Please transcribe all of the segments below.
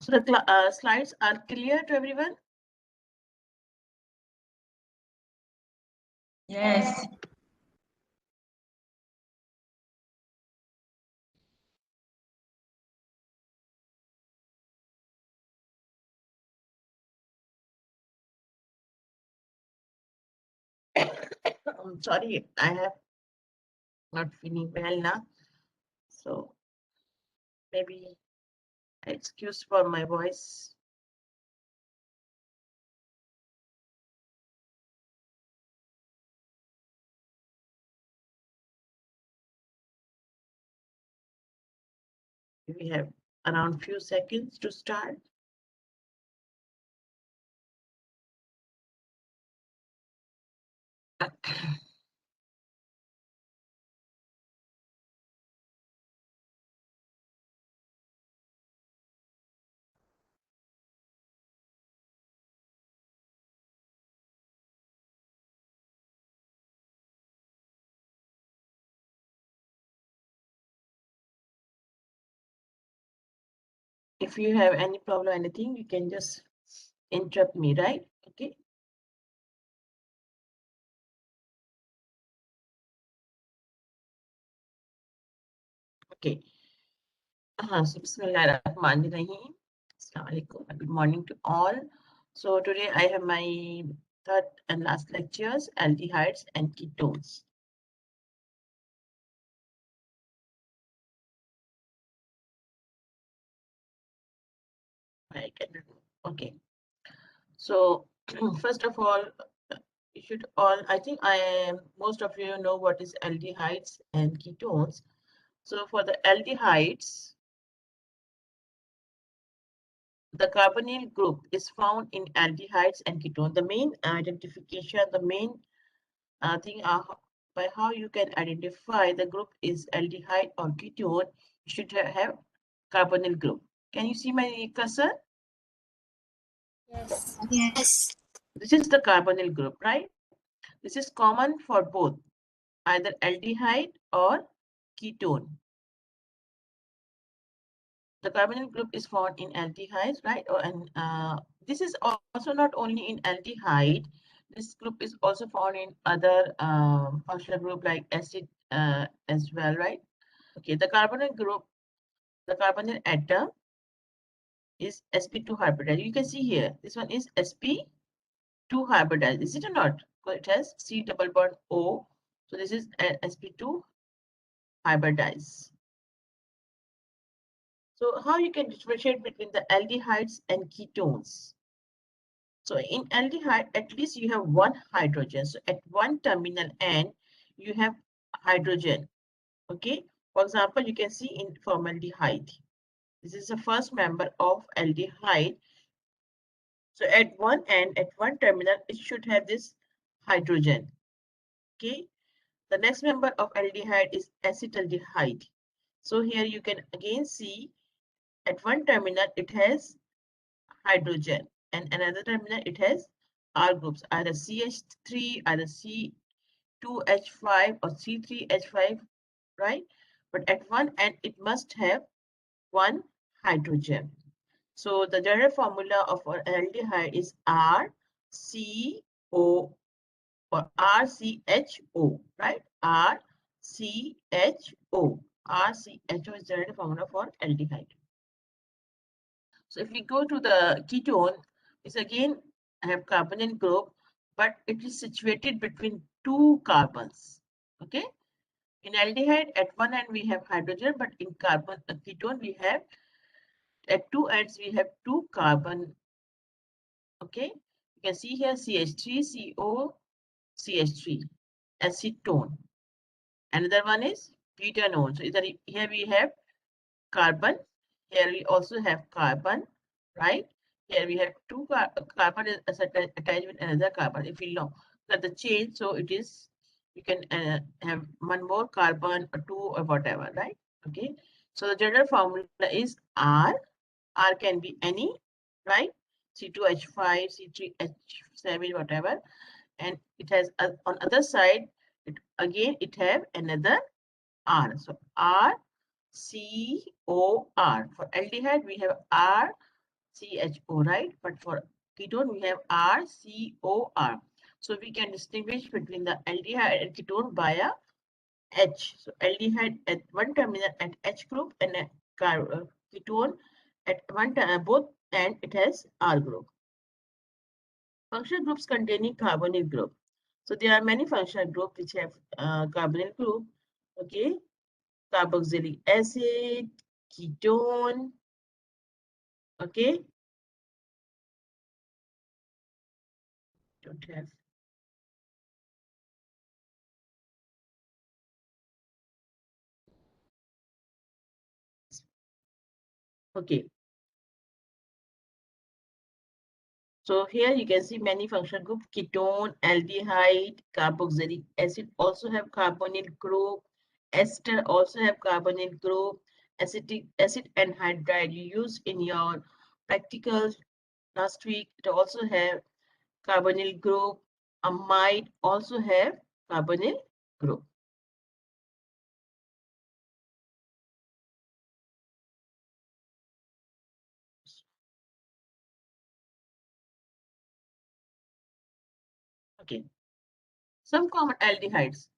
So the slides are clear to everyone? Yes. I'm sorry, I have not feeling well now. So maybe excuse for my voice. We have around few seconds to start. If you have any problem, anything, you can just interrupt me, right? Okay. Okay. So Bismillahirrahmanirrahim. Assalamualaikum. Good morning to all. So today I have my third and last lectures, aldehydes and ketones. Okay. So first of all, you should all, I think most of you know what is aldehydes and ketones. So for the aldehydes, the carbonyl group is found in aldehydes and ketones. The main identification, the main thing by how you can identify the group is aldehyde or ketone, you should have carbonyl group. Can you see my cursor? Yes. Yes. This is the carbonyl group, right? This is common for both, either aldehyde or ketone. The carbonyl group is found in aldehydes, right? And this is also not only in aldehyde. This group is also found in other functional group like acid as well, right? Okay, the carbonyl group, the carbonyl atom is sp2 hybridized. You can see here, this one is sp2 hybridized. Is it or not? So it has C double bond O. So this is sp2 hybridized. So how you can differentiate between the aldehydes and ketones? So in aldehyde, at least you have one hydrogen. So at one terminal end, you have hydrogen. Okay. For example, you can see in formaldehyde. This is the first member of aldehyde. So at one end, at one terminal, it should have this hydrogen. Okay. The next member of aldehyde is acetaldehyde. So here you can again see at one terminal, it has hydrogen, and another terminal, it has R groups, either CH3, either C2H5 or C3H5, right? But at one end, it must have one hydrogen. So the general formula of an aldehyde is RCO or RCHO, right? RCHO. RCHO is the general formula for aldehyde. So if we go to the ketone, it's again have carbonyl group, but it is situated between two carbons. Okay. In aldehyde, at one end we have hydrogen, but in ketone we have at two ends we have two carbon. Okay. You can see here CH3, CO, CH3, acetone. Another one is butanone. So here we have carbon. Here we also have carbon, right? Here we have two carbon is attached with another carbon. If you look at the chain, so it is, you can have one more carbon or two or whatever, right? Okay. So the general formula is R. R can be any, right? C2H5, C3H7, whatever. And it has on other side, it have another R. So R, C, O, R. For aldehyde, we have R, CHO, right? But for ketone, we have RCOR. So we can distinguish between the aldehyde and ketone via H. So aldehyde at one terminal at H group and a ketone at one both, and it has R group. Functional groups containing carbonyl group. So there are many functional groups which have carbonyl group. Okay, carboxylic acid, ketone. Okay, don't have. Okay, so here you can see many functional groups: ketone, aldehyde, carboxylic acid also have carbonyl group. Ester also have carbonyl group. Acetic acid anhydride you used in your practicals last week. It also have carbonyl group. Amide also have carbonyl group. Okay, some common aldehydes.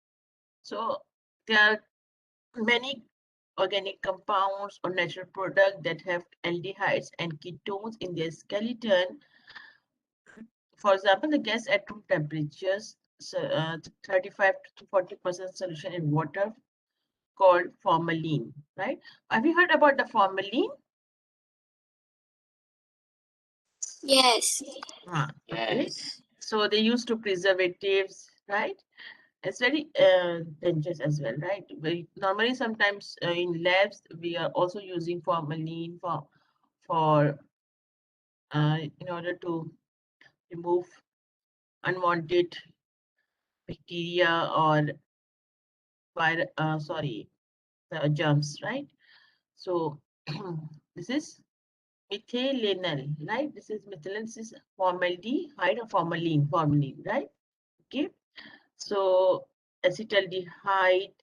So there are many organic compounds or natural products that have aldehydes and ketones in their skeleton. For example, the gas at room temperatures, so, 35 to 40% solution in water called formalin, right? Have you heard about the formalin? Yes. Okay. So they used to preservatives, right? It's very dangerous as well, right? Normally, sometimes in labs, we are also using formalin for in order to remove unwanted bacteria or sorry, the germs, right? So this is methylenal, right? This is methylene, this is formaldehyde or formalin, right? Okay. So acetaldehyde,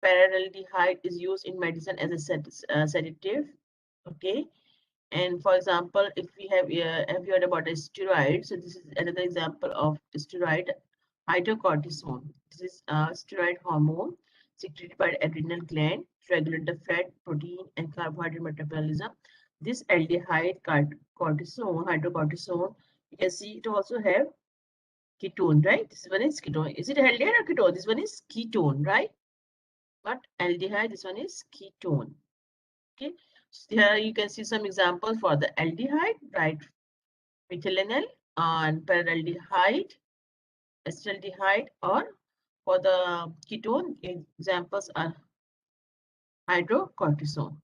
paraldehyde is used in medicine as a sedative. Okay. And for example, if we have you heard about a steroid? So this is another example of steroid, hydrocortisone. This is a steroid hormone secreted by the adrenal gland to regulate the fat, protein, and carbohydrate metabolism. This aldehyde cortisone, hydrocortisone, you can see it also have ketone, right? This one is ketone. Is it aldehyde or ketone? This one is ketone, right? But aldehyde, this one is ketone. Okay. So here you can see some examples for the aldehyde, right? Methylenal and paraldehyde, acetaldehyde, or for the ketone, examples are hydrocortisone.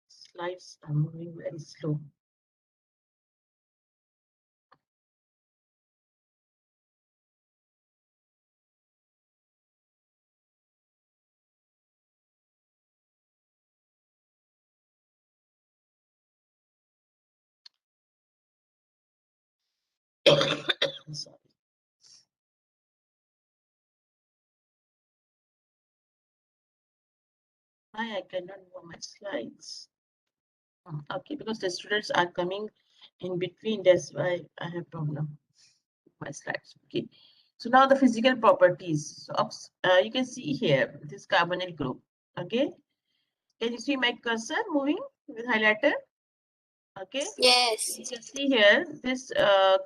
Slides are moving very slow. Sorry. Why I cannot move my slides? Okay, because the students are coming in between, that's why I have problem with my slides. Okay, so now the physical properties. So you can see here this carbonyl group. Okay, can you see my cursor moving with highlighter? Okay, Yes. you can see here this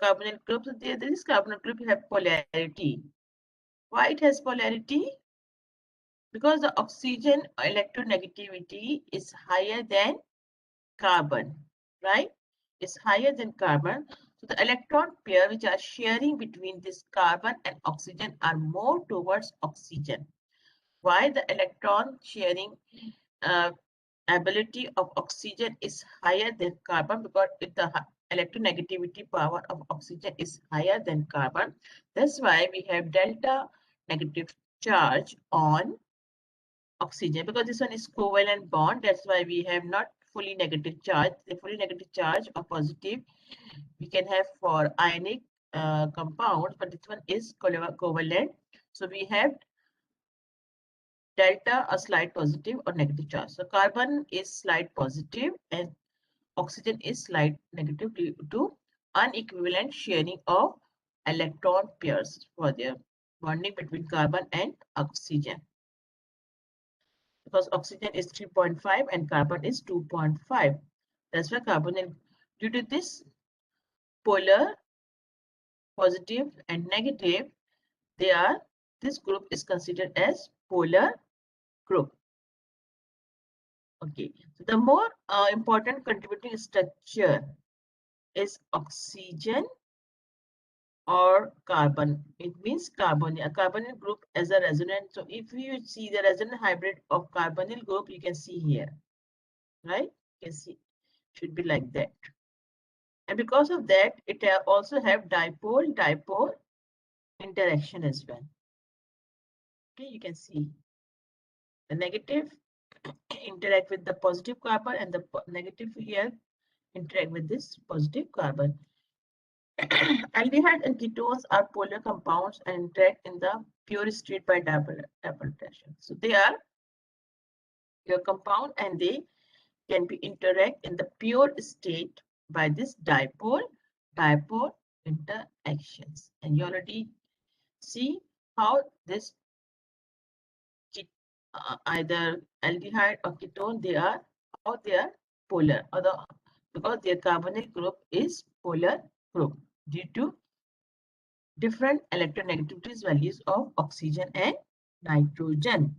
carbonyl group. So this carbonyl group have polarity. Why it has polarity? Because the oxygen electronegativity is higher than carbon, right? Is higher than carbon. So the electron pair which are sharing between this carbon and oxygen are more towards oxygen. Why the electron sharing uh, ability of oxygen is higher than carbon? Because if the electronegativity power of oxygen is higher than carbon, that's why we have delta negative charge on oxygen, because this one is covalent bond. That's why we have not fully negative charge. The fully negative charge or positive we can have for ionic compounds, but this one is covalent. So we have delta a slight positive or negative charge. So carbon is slight positive and oxygen is slight negative due to unequivalent sharing of electron pairs for their bonding between carbon and oxygen. Because oxygen is 3.5 and carbon is 2.5. That's why carbonyl, due to this polar positive and negative, this group is considered as polar group. Okay, so the more important contributing structure is oxygen or carbon. It means carbonyl. A carbonyl group as a resonance. So if you see the resonant hybrid of carbonyl group, you can see here, right? You can see should be like that. And because of that, it also have dipole interaction as well. Okay, you can see the negative interact with the positive carbon and the negative here interact with this positive carbon. Aldehydes and ketones are polar compounds and interact in the pure state by dipole interaction. So they are your compound and they can be interact in the pure state by this dipole interactions. And you already see how this either aldehyde or ketone they are polar or because their carbonyl group is polar group due to different electronegativities values of oxygen and nitrogen.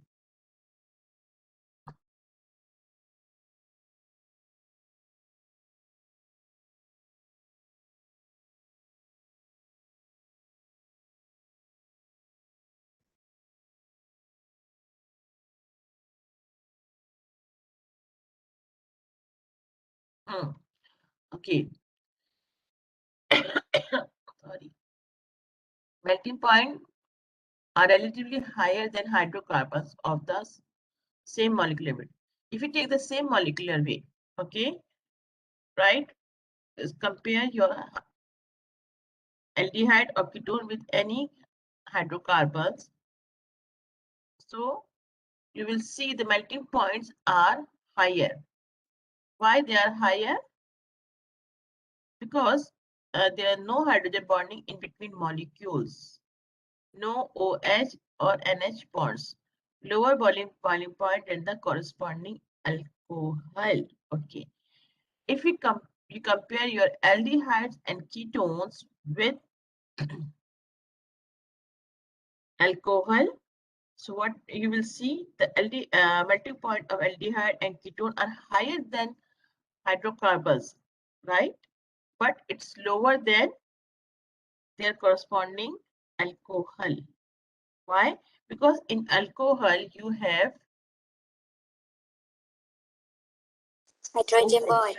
Okay. Sorry. Melting point are relatively higher than hydrocarbons of the same molecular weight. If you take the same molecular weight, okay, right? Compare your aldehyde or ketone with any hydrocarbons. So you will see the melting points are higher. Why they are higher? Because there are no hydrogen bonding in between molecules. No OH or NH bonds. Lower boiling point than the corresponding alcohol. Okay. If you compare your aldehydes and ketones with alcohol, so what you will see, the melting point of aldehyde and ketone are higher than hydrocarbons, right? But it's lower than their corresponding alcohol. Why? Because in alcohol you have Hydrogen OH.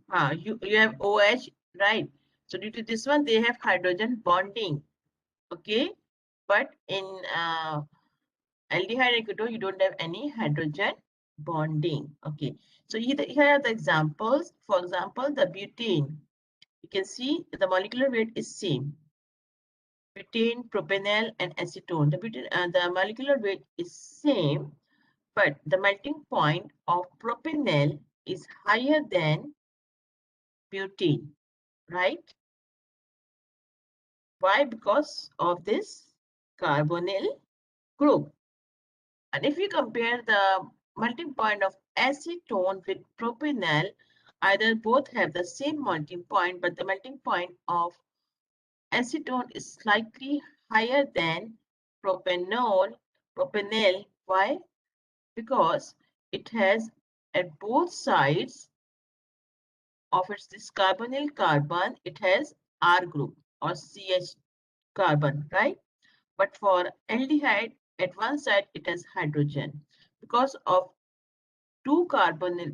bond. You have OH, right? So due to this one, they have hydrogen bonding. Okay, but in aldehyde and ketone, you don't have any hydrogen bonding. Okay, so here are the examples. For example, the butane. You can see the molecular weight is same. Butane, propanol, and acetone. The molecular weight is same, but the melting point of propanol is higher than butane, right? Why? Because of this carbonyl group. And if you compare the melting point of acetone with propanol, either both have the same melting point, but the melting point of acetone is slightly higher than propanol. Why? Because it has at both sides of this carbonyl carbon, it has R group or CH carbon, right? But for aldehyde, at one side it has hydrogen. Because of two carbon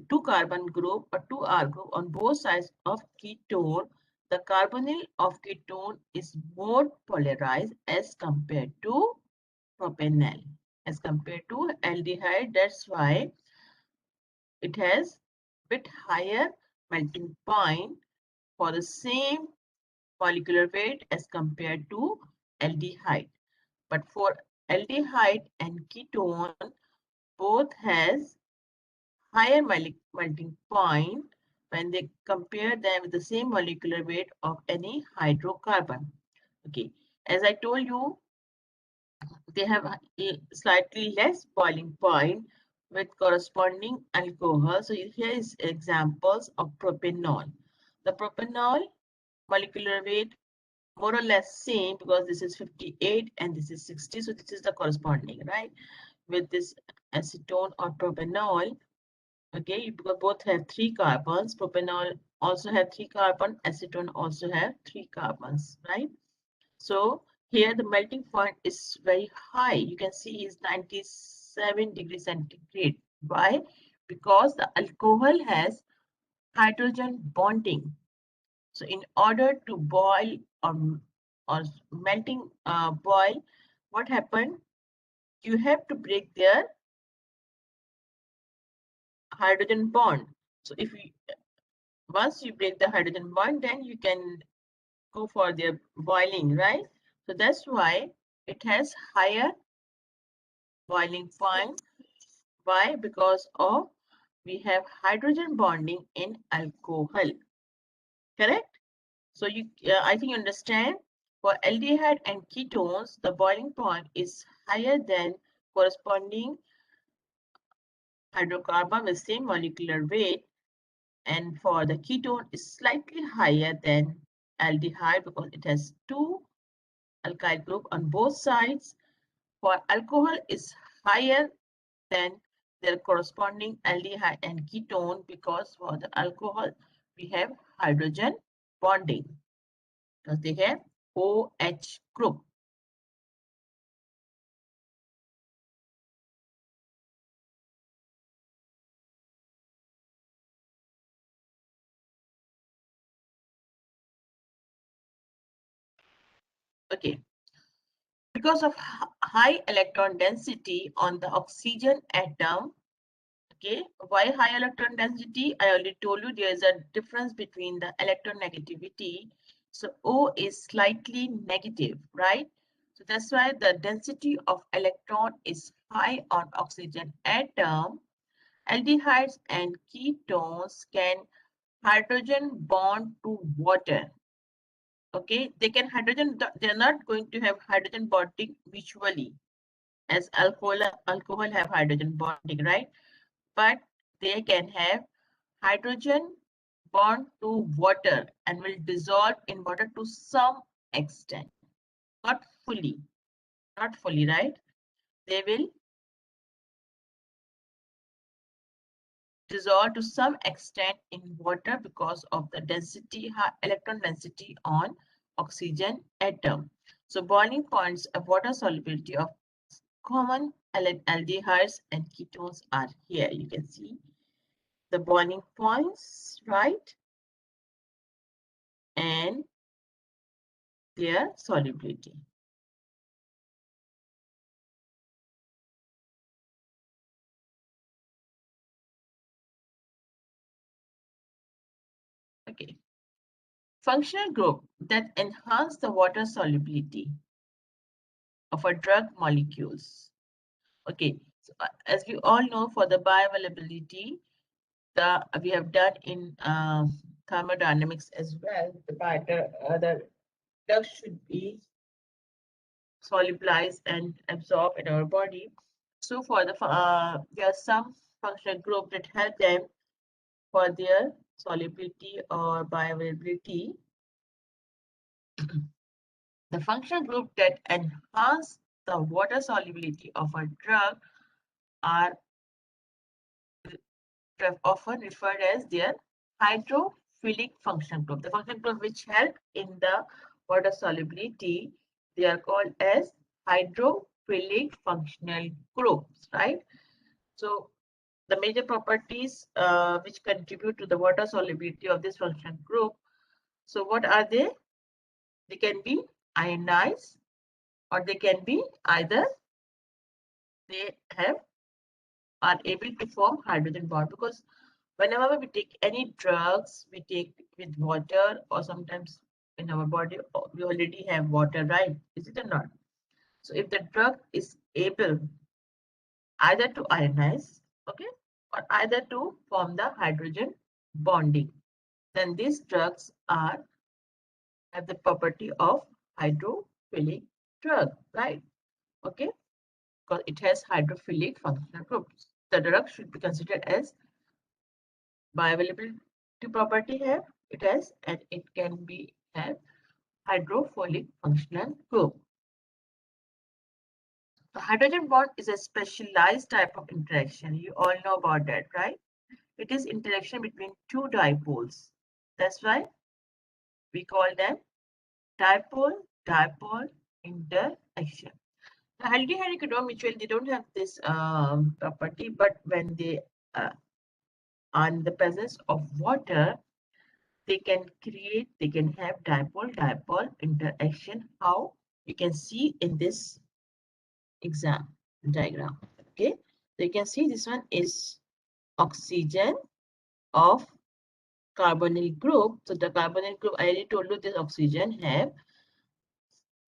group or two R group on both sides of ketone, the carbonyl of ketone is more polarized as compared to propanol. As compared to aldehyde, that's why it has bit higher melting point for the same molecular weight as compared to aldehyde. But for aldehyde and ketone, both has higher melting point when they compare them with the same molecular weight of any hydrocarbon. Okay, as I told you, they have a slightly less boiling point with corresponding alcohol. So here is examples of propanol. The propanol molecular weight more or less same because this is 58 and this is 60. So this is the corresponding, right? With this acetone or propanol, okay, because both have 3 carbons. Propanol also have 3 carbons. Acetone also have 3 carbons, right? So here the melting point is very high. You can see is 97 degrees centigrade. Why? Because the alcohol has hydrogen bonding. So in order to boil or melting boil, what happened? You have to break their hydrogen bond. So if you once you break the hydrogen bond, then you can go for their boiling, right? So that's why it has higher boiling point. Why? Because of we have hydrogen bonding in alcohol. Correct? So I think you understand. For aldehyde and ketones, the boiling point is higher than corresponding hydrocarbon with same molecular weight, and for the ketone is slightly higher than aldehyde because it has 2 alkyl group on both sides. For alcohol is higher than their corresponding aldehyde and ketone because for the alcohol we have hydrogen bonding because they have OH group. Okay, because of high electron density on the oxygen atom. Okay, why high electron density? I already told you there is a difference between the electronegativity. So O is slightly negative, right? So that's why the density of electron is high on oxygen atom. Aldehydes and ketones can hydrogen bond to water. Okay, they can hydrogen, they're not going to have hydrogen bonding visually as alcohol have hydrogen bonding, right? But they can have hydrogen bond to water and will dissolve in water to some extent, not fully, not fully, right? They will dissolve to some extent in water because of the density, high electron density on oxygen atom. So boiling points of water solubility of common aldehydes and ketones are here. You can see the boiling points, right? And their solubility. Okay. Functional group that enhance the water solubility of a drug molecules. Okay, so, as we all know, for the bioavailability, we have done in thermodynamics as well. The drug should be solubilized and absorbed in our body. So for there are some functional group that help them for their solubility or bioavailability. The functional group that enhance the water solubility of a drug are often referred as their hydrophilic function group. The function group which help in the water solubility, they are called as hydrophilic functional groups, right? So the major properties which contribute to the water solubility of this function group. So what are they? They can be ionized or they can be either they have are able to form hydrogen bond because whenever we take any drugs, we take with water or sometimes in our body, we already have water, right? Is it or not? So if the drug is able either to ionize, okay, or either to form the hydrogen bonding, then these drugs are have the property of hydrophilic drug, right? Okay, because it has hydrophilic functional groups. The drug should be considered as bioavailability property have it has, and it can be have hydrophilic functional group. The hydrogen bond is a specialized type of interaction. You all know about that, right? It is interaction between two dipoles. That's why we call them dipole-dipole interaction. The aldehyde and ketone mutually, they don't have this property, but when they uh, are in the presence of water, they can have dipole-dipole interaction. How? You can see in this exam diagram. Okay, so you can see this one is oxygen of carbonyl group. So the carbonyl group, I already told you this oxygen have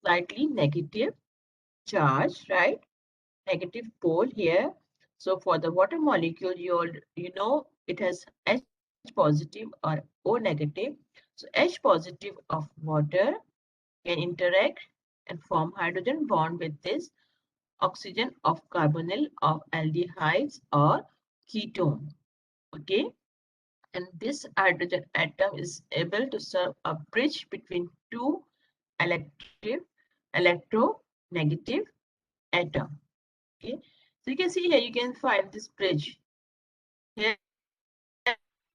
slightly negative charge, right? Negative pole here. So for the water molecule, you know it has H positive or O negative. So H positive of water can interact and form hydrogen bond with this oxygen of carbonyl of aldehydes or ketone. Okay, and this hydrogen atom is able to serve a bridge between two electric electronegative atom. Okay, so you can see here, you can find this bridge here.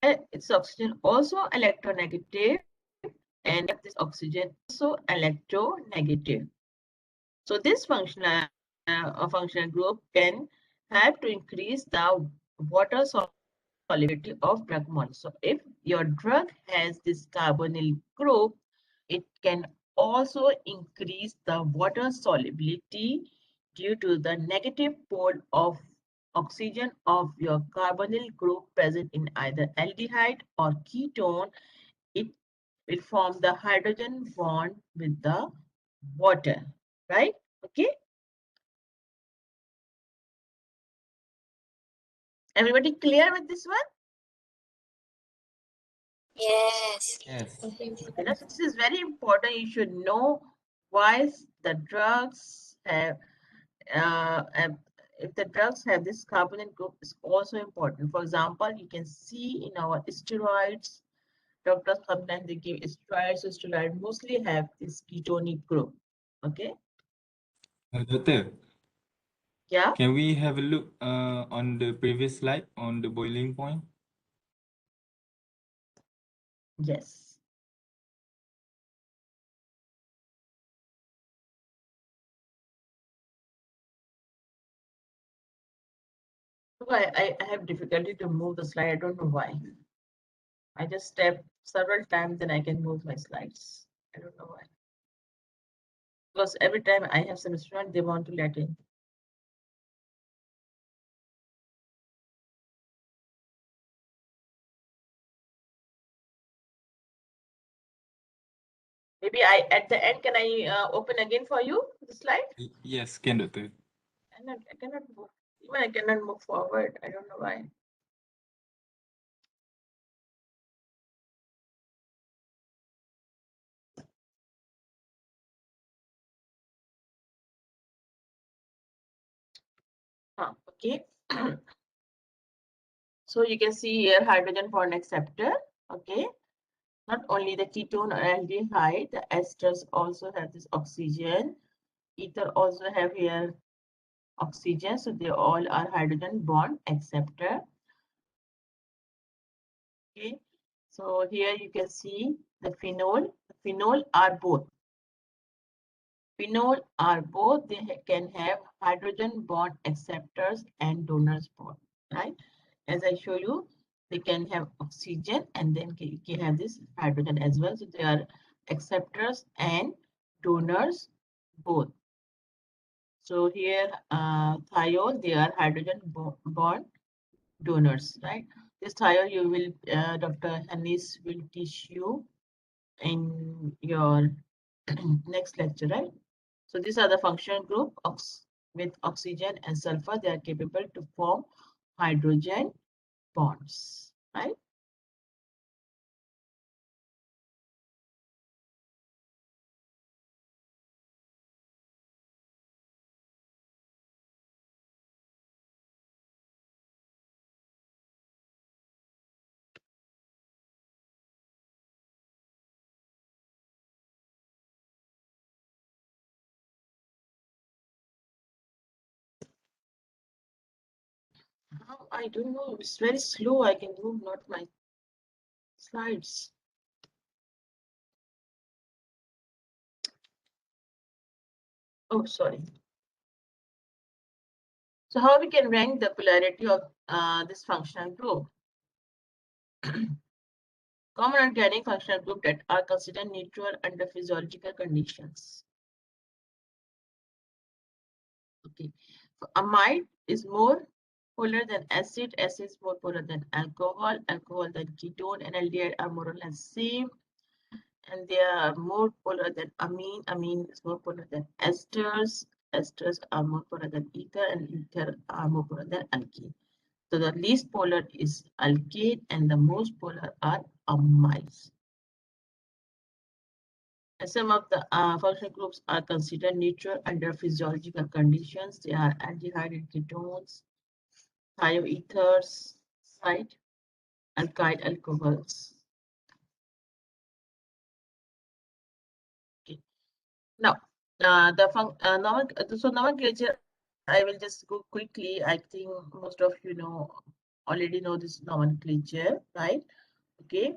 It's oxygen also electronegative, and this oxygen also electronegative. So this functional group can help to increase the water solubility of drug molecules. So if your drug has this carbonyl group, it can also increase the water solubility due to the negative pole of oxygen of your carbonyl group present in either aldehyde or ketone. It will form the hydrogen bond with the water, right? Okay, everybody clear with this one? Yes. Yes. Okay, now this is very important. You should know why the drugs have if the drugs have this carbonyl group is also important. For example, you can see in our steroids, doctors sometimes they give steroids, so steroids mostly have this ketonic group. Okay, Doctor, yeah, can we have a look on the previous slide on the boiling point? yes. So I have difficulty to move the slide. I don't know why. I just step several times, then I can move my slides. I don't know why. Because every time I have some student, they want to let in. Maybe at the end, can I open again for you the slide? Yes, can doctor. I cannot move. Even I cannot move forward. I don't know why. Okay. So you can see here hydrogen bond acceptor. Okay. Not only the ketone or aldehyde, the esters also have this oxygen. Ether also have here oxygen. So they all are hydrogen bond acceptor. Okay. So here you can see the phenol. The phenol are both. Phenol are both, they can have hydrogen bond acceptors and donors both, right? As I show you, they can have oxygen and then can have this hydrogen as well. So they are acceptors and donors both. So here, thiol, they are hydrogen bond donors, right? This thiol you will, Dr. Hannis will teach you in your next lecture, right? So these are the functional group with oxygen and sulfur. They are capable to form hydrogen bonds, right? I don't know. It's very slow. I can move not my slides. Oh, sorry. So how we can rank the polarity of this functional group? Common organic functional group that are considered neutral under physiological conditions. Okay. So amide is more polar than acid. Acid is more polar than alcohol. Alcohol than ketone, and aldehyde are more or less same. And they are more polar than amine. Amine is more polar than esters. Esters are more polar than ether, and ether are more polar than alkene. So the least polar is alkane, and the most polar are amides. And some of the functional groups are considered neutral under physiological conditions. They are aldehyde and ketones, thioethers, right? Alkyl alcohols. Okay. Now, so nomenclature, I will just go quickly. I think most of you already know this nomenclature, right? Okay.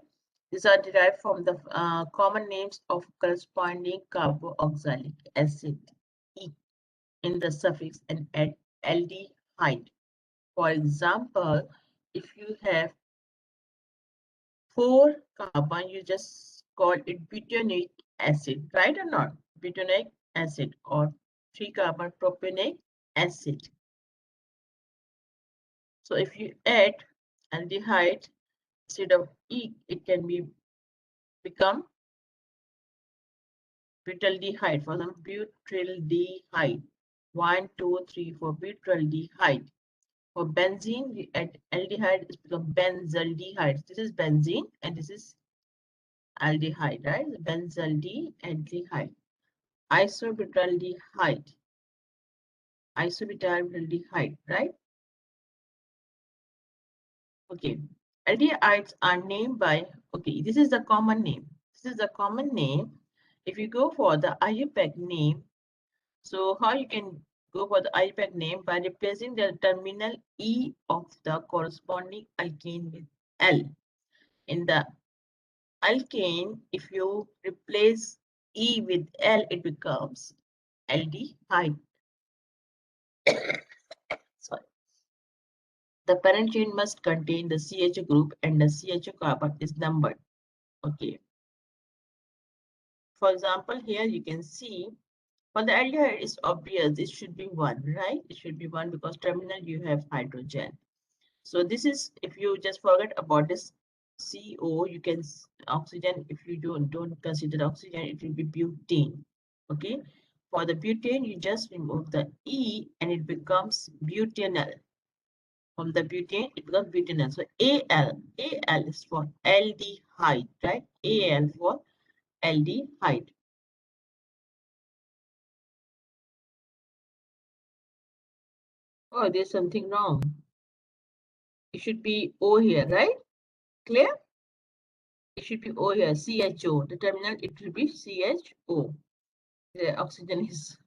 These are derived from the common names of corresponding carboxylic acid E in the suffix and add aldehyde. For example, if you have 4 carbon, you just call it butanoic acid, right or not? Butanoic acid, or 3 carbon propanoic acid. So if you add aldehyde instead of E, it can become butyldehyde. For example, butyldehyde. 1, 2, 3, 4, butyldehyde. For benzene, we add aldehyde, it's become benzaldehyde. This is benzene and this is aldehyde, right? Benzaldehyde. Isobutyldehyde. Isobutyldehyde, right? Okay. Aldehydes are named by, okay, this is the common name. This is the common name. If you go for the IUPAC name, so how you can go for the IUPAC name? By replacing the terminal E of the corresponding alkane with L. In the alkane, if you replace E with L, it becomes aldehyde. Sorry. The parent chain must contain the CH group and the CH carbon is numbered. Okay. For example, here you can see for the aldehyde it's obvious it should be 1, right? It should be 1 because terminal you have hydrogen. So this is, if you just forget about this CO, you can oxygen. If you don't consider oxygen, it will be butane. Okay. For the butane, you just remove the E and it becomes butanol. From the butane, it becomes butanol. So Al is for aldehyde, right? Al for aldehyde. Oh, there's something wrong. It should be O here, right? Clear? It should be O here, CHO. The terminal, it will be CHO. The oxygen is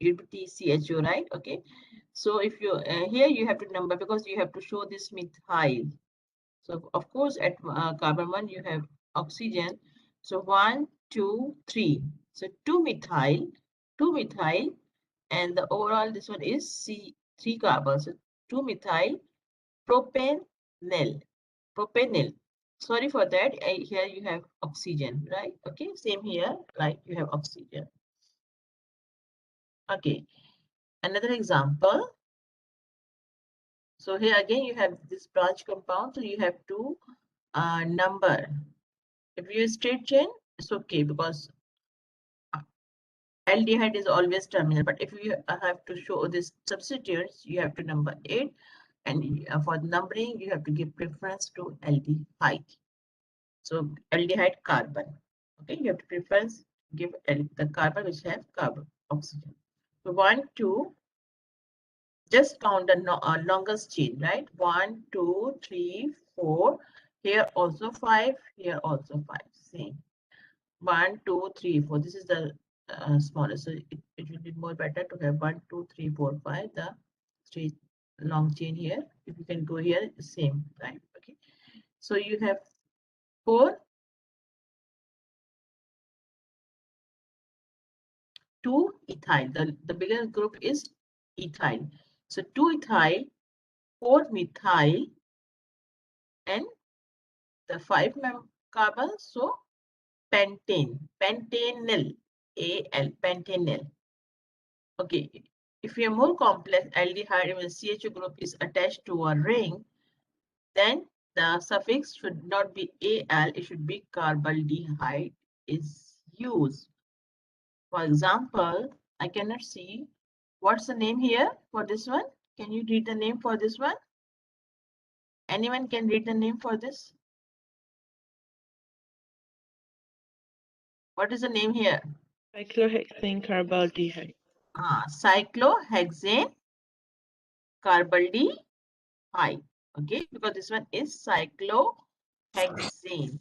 UTCHO, right? Okay. So if you here you have to number because you have to show this methyl. So of course at carbon 1 you have oxygen. So 1, 2, 3. So 2 methyl, and the overall this one is C 3 carbon. So 2 methyl propanol. Propanol. Sorry for that. Here you have oxygen, right? Okay. Same here, like you have oxygen. Okay. Another example. So here again, you have this branch compound. So you have to number. If you straight chain, it's okay, because aldehyde is always terminal. But if you have to show this substituents, you have to number 8, and for numbering, you have to give preference to aldehyde. So aldehyde carbon. Okay, you have to preference give the carbon which have carbon oxygen. So 1, 2. Just count the longest chain, right? 1, 2, 3, 4. Here also 5. Here also 5. Same. 1, 2, 3, 4. This is the smallest. So it will be more better to have 1, 2, 3, 4, 5. The straight long chain here. If you can go here, same, right? Okay. So you have 4, 2 ethyl. The bigger group is ethyl. So 2 ethyl, 4 methyl, and the 5 carbon. So pentane, pentanal, Al, pentanal. Okay, if you have more complex aldehyde, when the CHO group is attached to a ring, then the suffix should not be Al, it should be carbaldehyde is used. For example, I cannot see what's the name here for this one. Can you read the name for this one? Anyone can read the name for this? What is the name here? Cyclohexane carbaldehyde. Cyclohexane carbaldehyde. Okay, because this one is cyclohexane.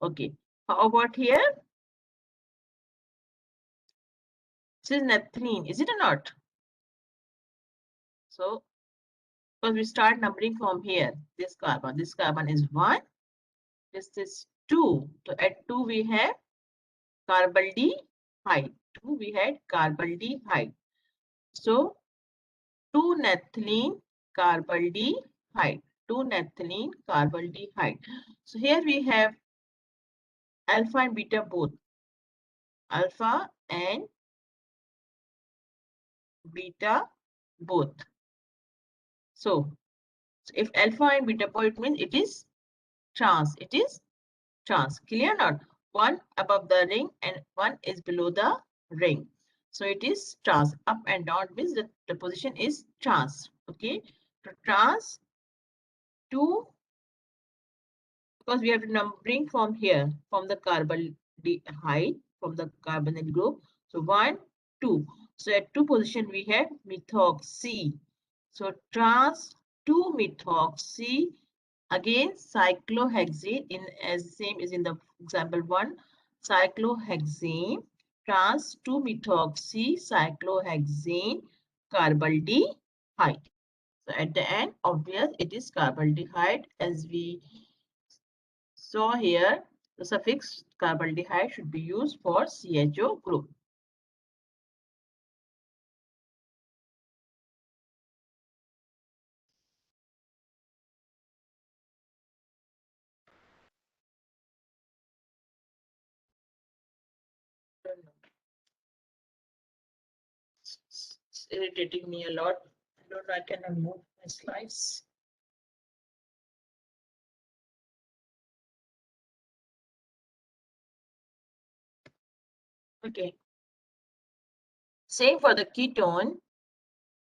Okay, how about here? This is naphthalene, is it or not? So, because we start numbering from here, this carbon is 1, this is 2. So at 2 we have carbaldehyde. 2 we had carbaldehyde. So 2 naphthalene carbaldehyde. 2 naphthalene carbaldehyde. So here we have alpha and beta both. Alpha and beta both. So if alpha and beta both, it means it is trans. It is trans. Clear or not? One above the ring and one is below the ring. So it is trans. Up and down means that the position is trans. Okay. So trans 2, because we have to numbering from here, from the carbaldehyde, from the carbonyl group. So 1, 2. So at 2 position we have methoxy. So trans 2 methoxy. Again, cyclohexane in as same as in the example 1. Cyclohexane trans 2 methoxy cyclohexane carbaldehyde. So at the end, obvious it is carbaldehyde. As we saw here, the suffix carbaldehyde should be used for CHO group. It's irritating me a lot. I don't know, I cannot move my slides. Okay. Same for the ketone.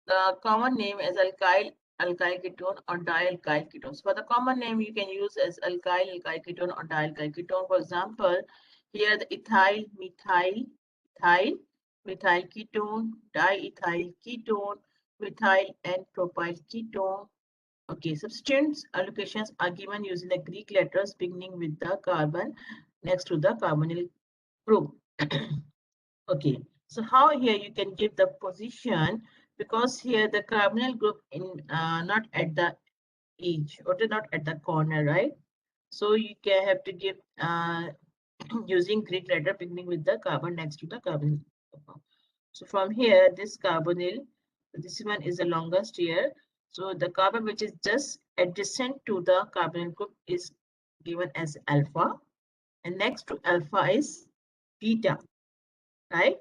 The common name is alkyl ketone or dialkyl ketones. For the common name, you can use as alkyl ketone or dialkyl ketone. For example, here the ethyl, methyl ketone, diethyl ketone, methyl and propyl ketone. Okay, substituents allocations are given using the Greek letters beginning with the carbon next to the carbonyl group. Okay, so how here you can give the position, because here the carbonyl group in not at the edge or not at the corner, right? So you can have to give using Greek letter beginning with the carbon next to the carbonyl. So from here, this carbonyl, this one is the longest here. So the carbon which is just adjacent to the carbonyl group is given as alpha, and next to alpha is beta, right?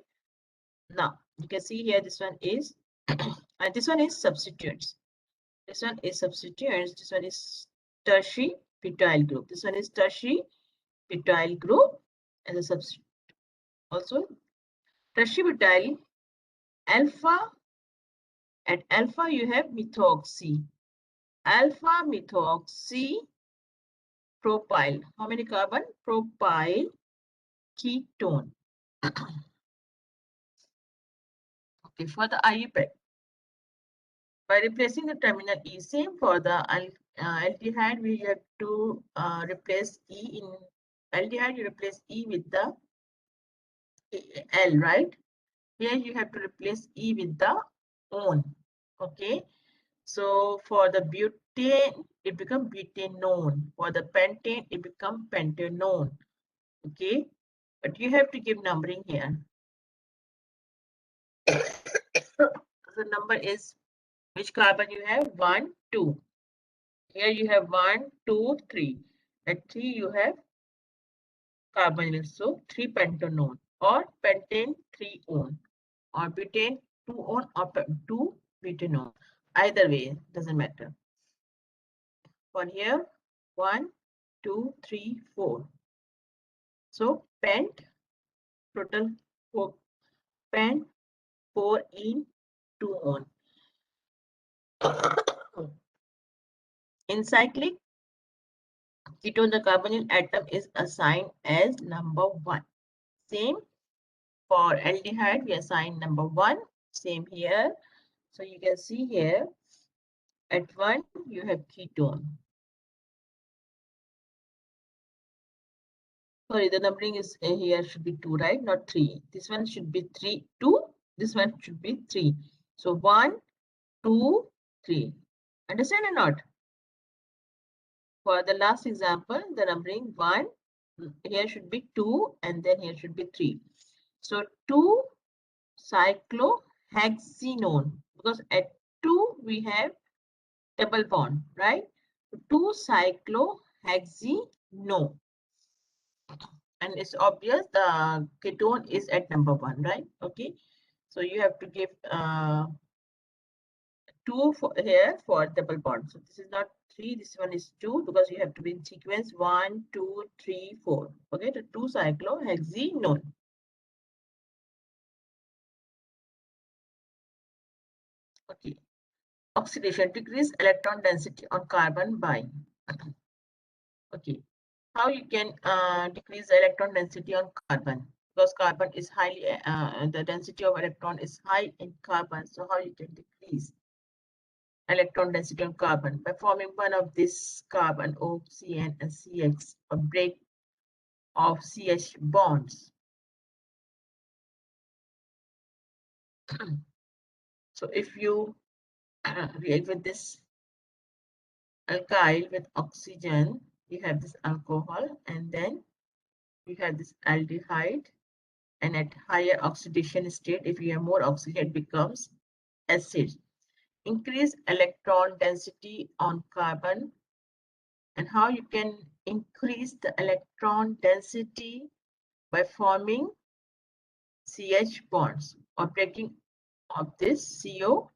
Now you can see here this one is and this one is substituents. This one is substituents. This one is tertiary butyl group. This one is tertiary butyl group. as a substitute. Also, tetrabutyl alpha, at alpha you have methoxy. Alpha methoxy propyl. How many carbon? Propyl ketone. Okay, for the IUPAC, by replacing the terminal E, same for the aldehyde, we have to replace E in aldehyde, you replace E with the L, right? Here you have to replace E with the on. Okay, so for the butane, it becomes butanone. For the pentane, it becomes pentanone. Okay, but you have to give numbering here. The number is, which carbon you have? 1, 2. Here you have 1, 2, 3. At 3 you have carbonyl, so 3 pentanone, or pentane 3 on, or butane 2 on, or 2 butanone. Either way, doesn't matter. For here, 1, 2, 3, 4. So pent, total 4, pent 4 in 2 on. In cyclic ketone, the carbonyl atom is assigned as number 1. Same for aldehyde, we assign number 1. Same here. So you can see here, at 1 you have ketone. Sorry, the numbering is here should be 2, right? Not 3. This one should be 3, 2. This one should be 3. So 1, 2, 3. Understand or not? For the last example, the numbering 1, here should be 2, and then here should be 3. So 2 cyclohexenone, because at 2 we have double bond, right? 2 cyclohexenone. And it's obvious the ketone is at number 1, right? Okay. So you have to give 2 for here for double bond. So this is not 3, this one is 2, because you have to be in sequence 1, 2, 3, 4. Okay, the 2 cyclohexenone. Okay. Oxidation, decrease electron density on carbon by. Okay. How you can decrease the electron density on carbon? Because carbon is highly, the density of electron is high in carbon. So how you can decrease electron density on carbon? By forming one of this carbon, O, Cn, and CX, a break of CH bonds. So if you react with this alkyl with oxygen, you have this alcohol, and then you have this aldehyde, and at higher oxidation state, if you have more oxygen, it becomes acid. Increase electron density on carbon. And how you can increase the electron density? By forming CH bonds or breaking of this CO.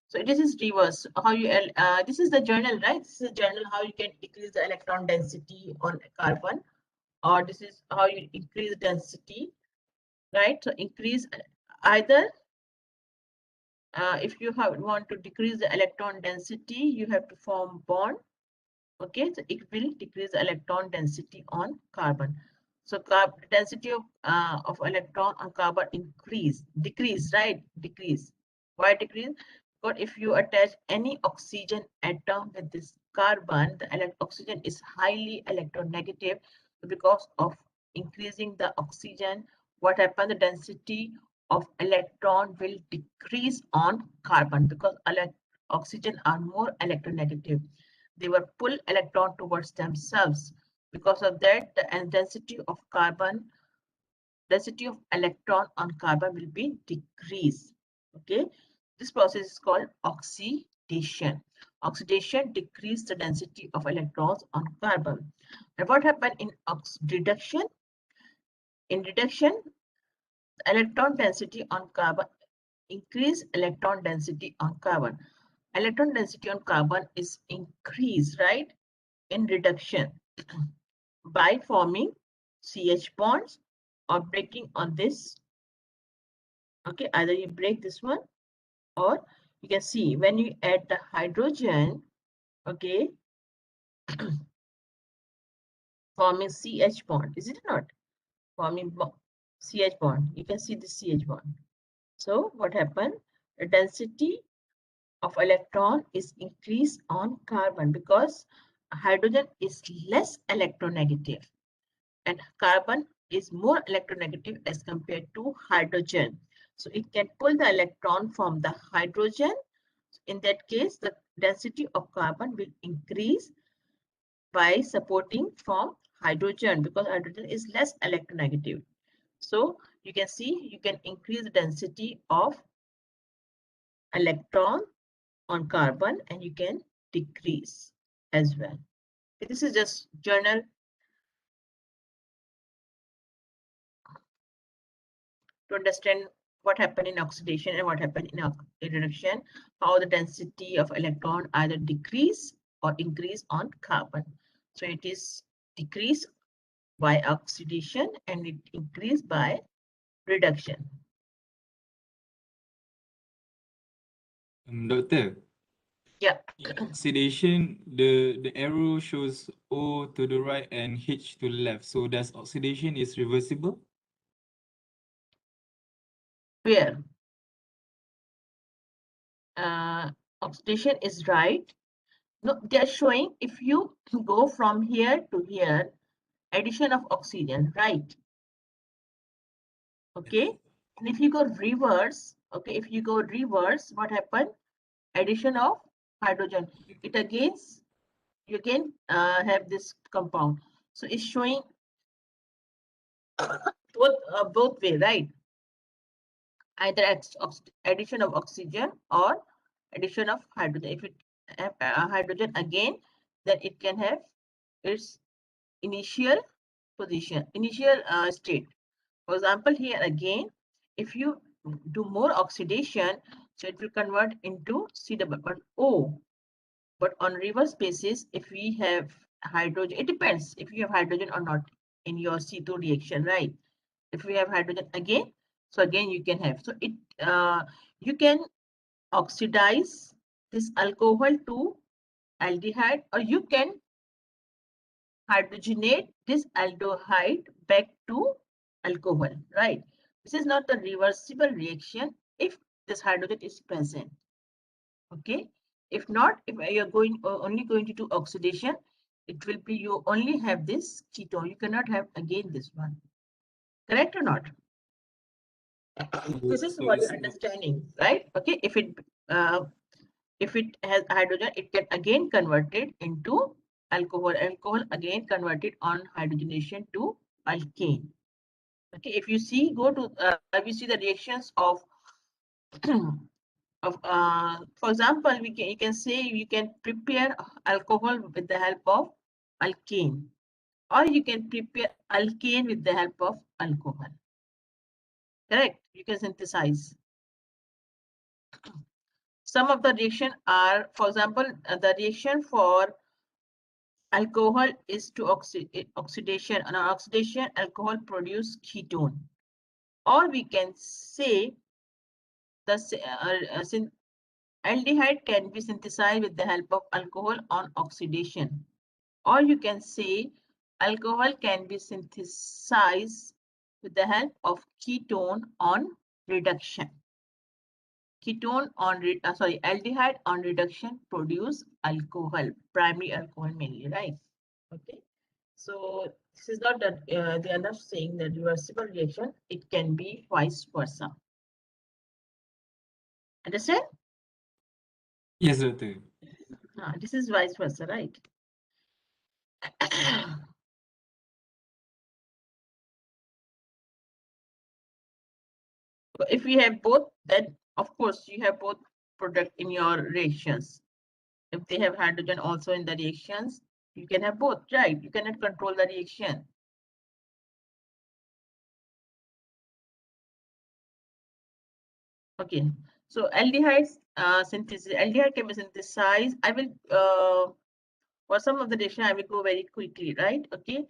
So this is reverse. How you this is the journal, right? This is a journal how you can decrease the electron density on carbon, or this is how you increase density, right? So increase either if you want to decrease the electron density, you have to form bond. Okay, so it will decrease the electron density on carbon. So density of electron on carbon decrease, right? Decrease. Why decrease? Because if you attach any oxygen atom with this carbon, the oxygen is highly electronegative. Because of increasing the oxygen, what happens? The density of electron will decrease on carbon, because oxygen are more electronegative. They will pull electron towards themselves. Because of that, the density of electron on carbon will be decreased. Okay, this process is called oxidation. Oxidation decreases the density of electrons on carbon. And what happened in reduction? In reduction, the electron density on carbon increase electron density on carbon. Electron density on carbon is increased, right? In reduction by forming CH bonds or breaking on this. Okay, either you break this one, or you can see when you add the hydrogen, okay, forming CH bond, is it not? Forming CH bond. You can see the CH bond. So what happened? The density of electron is increased on carbon because hydrogen is less electronegative and carbon is more electronegative as compared to hydrogen. So it can pull the electron from the hydrogen. In that case, the density of carbon will increase by supporting from hydrogen because hydrogen is less electronegative. So you can see you can increase the density of electron on carbon and you can decrease as well. This is just general to understand what happened in oxidation and what happened in reduction, how the density of electron either decrease or increase on carbon. So it is decreased by oxidation and it increased by reduction. Doctor, Yeah. in oxidation, the arrow shows O to the right and H to the left. So does oxidation is reversible? Where oxidation is right. No, they're showing if you go from here to here, addition of oxygen, right? Okay. And if you go reverse, okay, if you go reverse, what happened? Addition of hydrogen. It again, you again have this compound. So it's showing both way, right? Either addition of oxygen or addition of hydrogen. If it have hydrogen again, then it can have its initial position, initial state. For example, here again, if you do more oxidation, so it will convert into C-O. But on reverse basis, if we have hydrogen, it depends if you have hydrogen or not in your C2 reaction, right? If we have hydrogen again, so again you can have. So it you can oxidize this alcohol to aldehyde, or you can hydrogenate this aldehyde back to alcohol, right? This is not a reversible reaction if this hydrogen is present. Okay. If not, if you're only going to do oxidation, it will be you only have this ketone. You cannot have again this one. Correct or not? This is So what you're it's understanding, right? Okay. If it has hydrogen, it can again convert it into alcohol. Alcohol again converted on hydrogenation to alkane. Okay. If you see, go to if you see the reactions of for example, you can say you can prepare alcohol with the help of alkane, or you can prepare alkane with the help of alcohol. Correct? You can synthesize. Some of the reaction are, for example, the reaction for alcohol is to oxidation. On oxidation, alcohol produce ketone, or we can say the aldehyde can be synthesized with the help of alcohol on oxidation. Or you can say alcohol can be synthesized with the help of ketone on reduction. Ketone on, aldehyde on reduction produce alcohol, primary alcohol mainly, right? Okay. So this is not that they are not saying that reversible reaction. It can be vice versa. Understand? yes, doctor. This is vice versa, right? If you have both, then of course you have both product in your reactions. If they have hydrogen also in the reactions, you can have both, right? You cannot control the reaction. Okay, so aldehydes synthesis. Aldehyde can be synthesized. I will for some of the reaction I will go very quickly, right? Okay,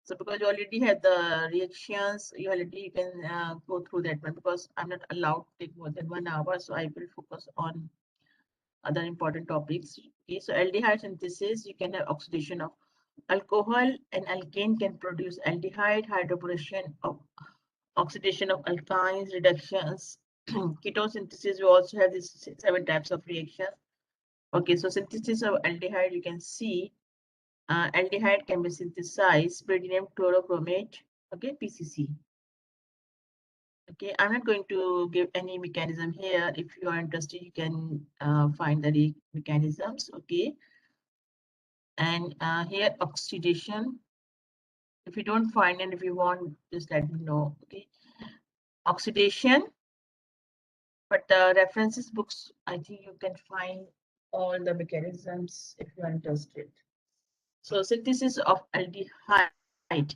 So because you already have the reactions, you can go through that one, because I'm not allowed to take more than 1 hour. So I will focus on other important topics. Okay, so aldehyde synthesis, you can have oxidation of alcohol, and alkane can produce aldehyde, hydroboration of oxidation of alkynes, reductions. Ketone synthesis, we also have these 7 types of reactions. Okay, so synthesis of aldehyde, you can see aldehyde can be synthesized, pyridinium chlorochromate, okay, PCC. Okay, I'm not going to give any mechanism here. If you are interested, you can find the mechanisms, okay. And here oxidation. If you don't find and if you want, just let me know, okay. Oxidation, but the references books, I think you can find all the mechanisms if you are interested. So synthesis of aldehyde.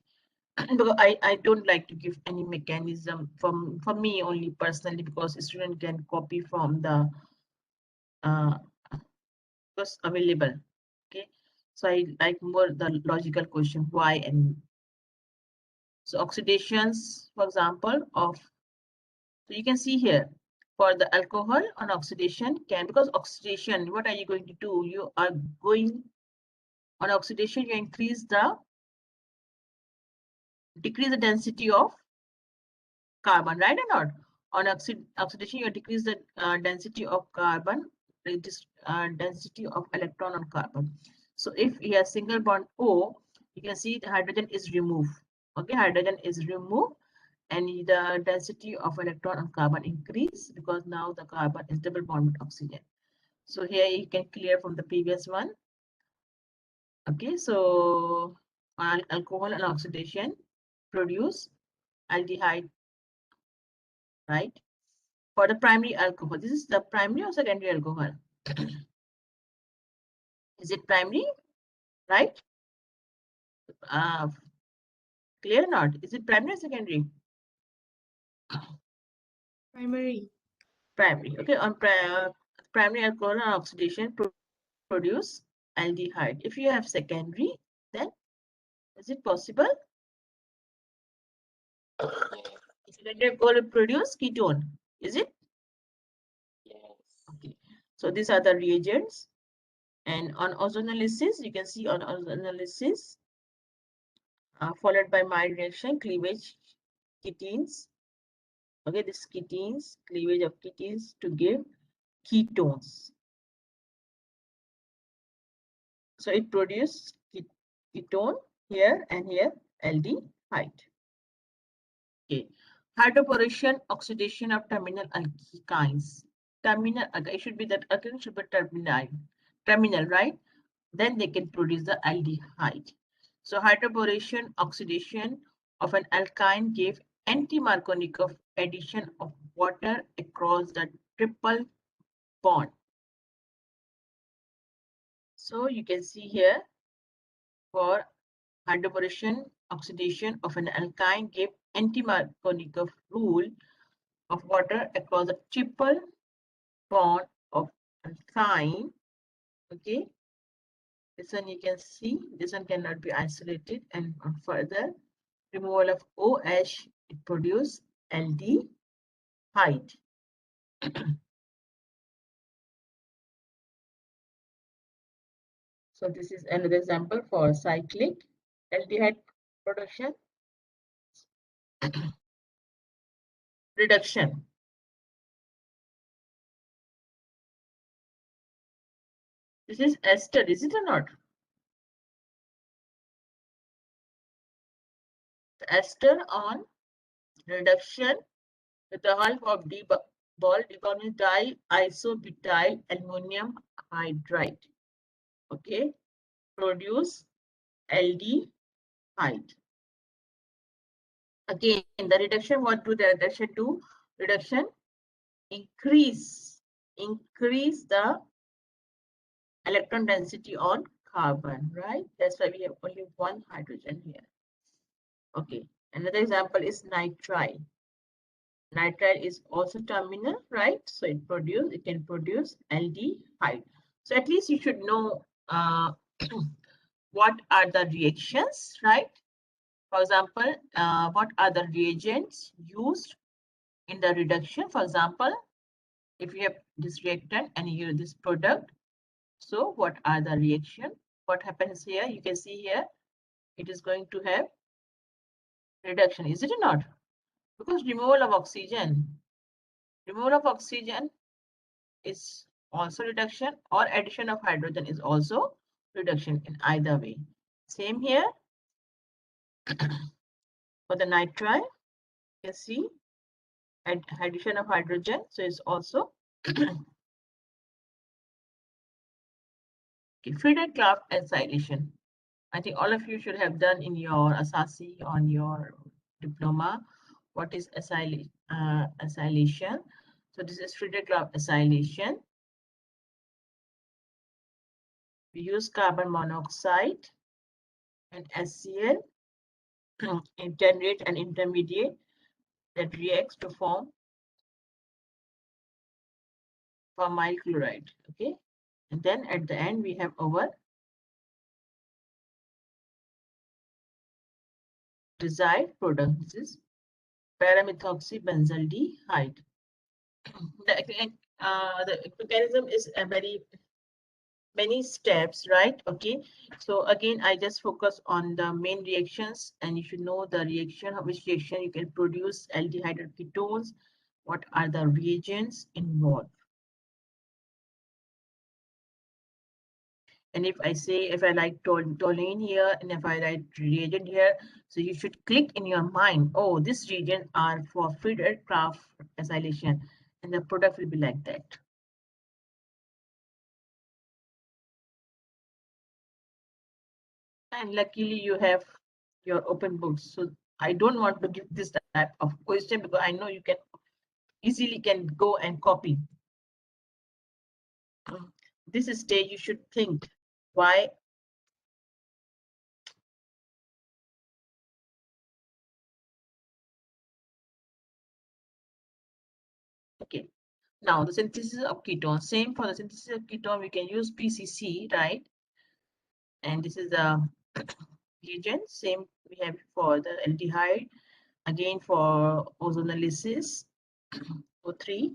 Because I don't like to give any mechanism from me only personally, because a student can copy from the was available. Okay, so I like more the logical question why. And so oxidations, for example, of, so you can see here for the alcohol on oxidation can, because oxidation, what are you going to do? You are going on oxidation, you decrease the density of carbon, right or not? On oxidation, you decrease the density of carbon, density of electron on carbon. So if you have single bond O, you can see the hydrogen is removed. Okay, hydrogen is removed, and the density of electron on carbon increase, because now the carbon is double bond with oxygen. So here you can clear from the previous one. Okay, so alcohol and oxidation produce aldehyde, right? For the primary alcohol, this is the primary or secondary alcohol? Is it primary, right? Clear or not? Is it primary or secondary? Primary. Primary. Okay, on primary alcohol and oxidation produce aldehyde. If you have secondary, then is it possible? Secondary alcohol will produce ketone. Is it? Yes. Okay. So these are the reagents. And on ozonolysis, you can see on ozonolysis, followed by mild reaction, cleavage ketenes. Okay, this ketenes, cleavage of ketenes to give ketones. So it produces ketone here and here, aldehyde. Okay, hydroboration, oxidation of terminal alkynes. Terminal, it should be that alkene should be terminal, right? Then they can produce the aldehyde. So hydroboration, oxidation of an alkyne gave anti-Markovnikov addition of water across the triple bond. So you can see here for hydroboration, oxidation of an alkyne gave anti-Markovnikov rule of water across the triple bond of alkyne. Okay, this one you can see, this one cannot be isolated, and on further removal of OH, it produces aldehyde. So this is another example for cyclic aldehyde production. Reduction. This is ester, is it or not? The ester on reduction with the help of ball decarbonyl diisobutyl ammonium hydride. Okay, produce aldehyde. Again, the reduction, what do the reduction do? Reduction increase the electron density on carbon, right? That's why we have only one hydrogen here. Okay, another example is nitrile. Nitrile is also terminal, right? So it can produce aldehyde. So at least you should know what are the reactions, right? For example, what are the reagents used in the reduction? For example, if you have this reactant and you this product, so what are the reaction? What happens here? You can see here, it is going to have reduction, is it or not? Because removal of oxygen is also reduction, or addition of hydrogen is also reduction in either way. Same here for the nitrile, you can see addition of hydrogen, so it's also Friedel-Crafts acylation. I think all of you should have done in your Asasi on your diploma. What is acylation? So this is Friedel-Crafts acylation. We use carbon monoxide and HCl and generate an intermediate that reacts to form pharmyl chloride. Okay, and then at the end we have our desired product. This is paramethoxybenzaldehyde. The mechanism is a very many steps, right? Okay, so again I just focus on the main reactions, and you should know the reaction, which reaction you can produce aldehyde or ketones, what are the reagents involved. And if I say, if I like toluene here, and if I write reagent here, so you should click in your mind, oh, this reagent are for Friedel-Crafts acylation, and the product will be like that. And luckily you have your open books, so I don't want to give this type of question because I know you can easily go and copy. This stage you should think why. Okay, now the synthesis of ketone, same for the synthesis of ketone, we can use PCC, right? And this is the reagent, same we have for the aldehyde, again for ozonolysis, O3,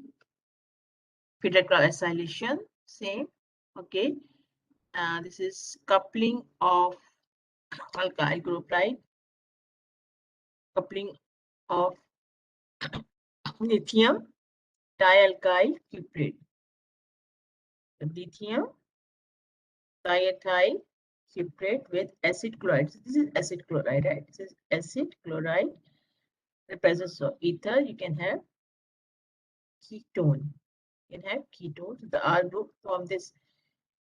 Friedel-Crafts acylation, same. Okay, this is coupling of alkyl group, right? Coupling of lithium dialkyl cuprate. Lithium diethyl cuprate with acid chloride. So this is acid chloride, right? This is acid chloride. The presence of ether, you can have ketone. You can have ketones. The R group from this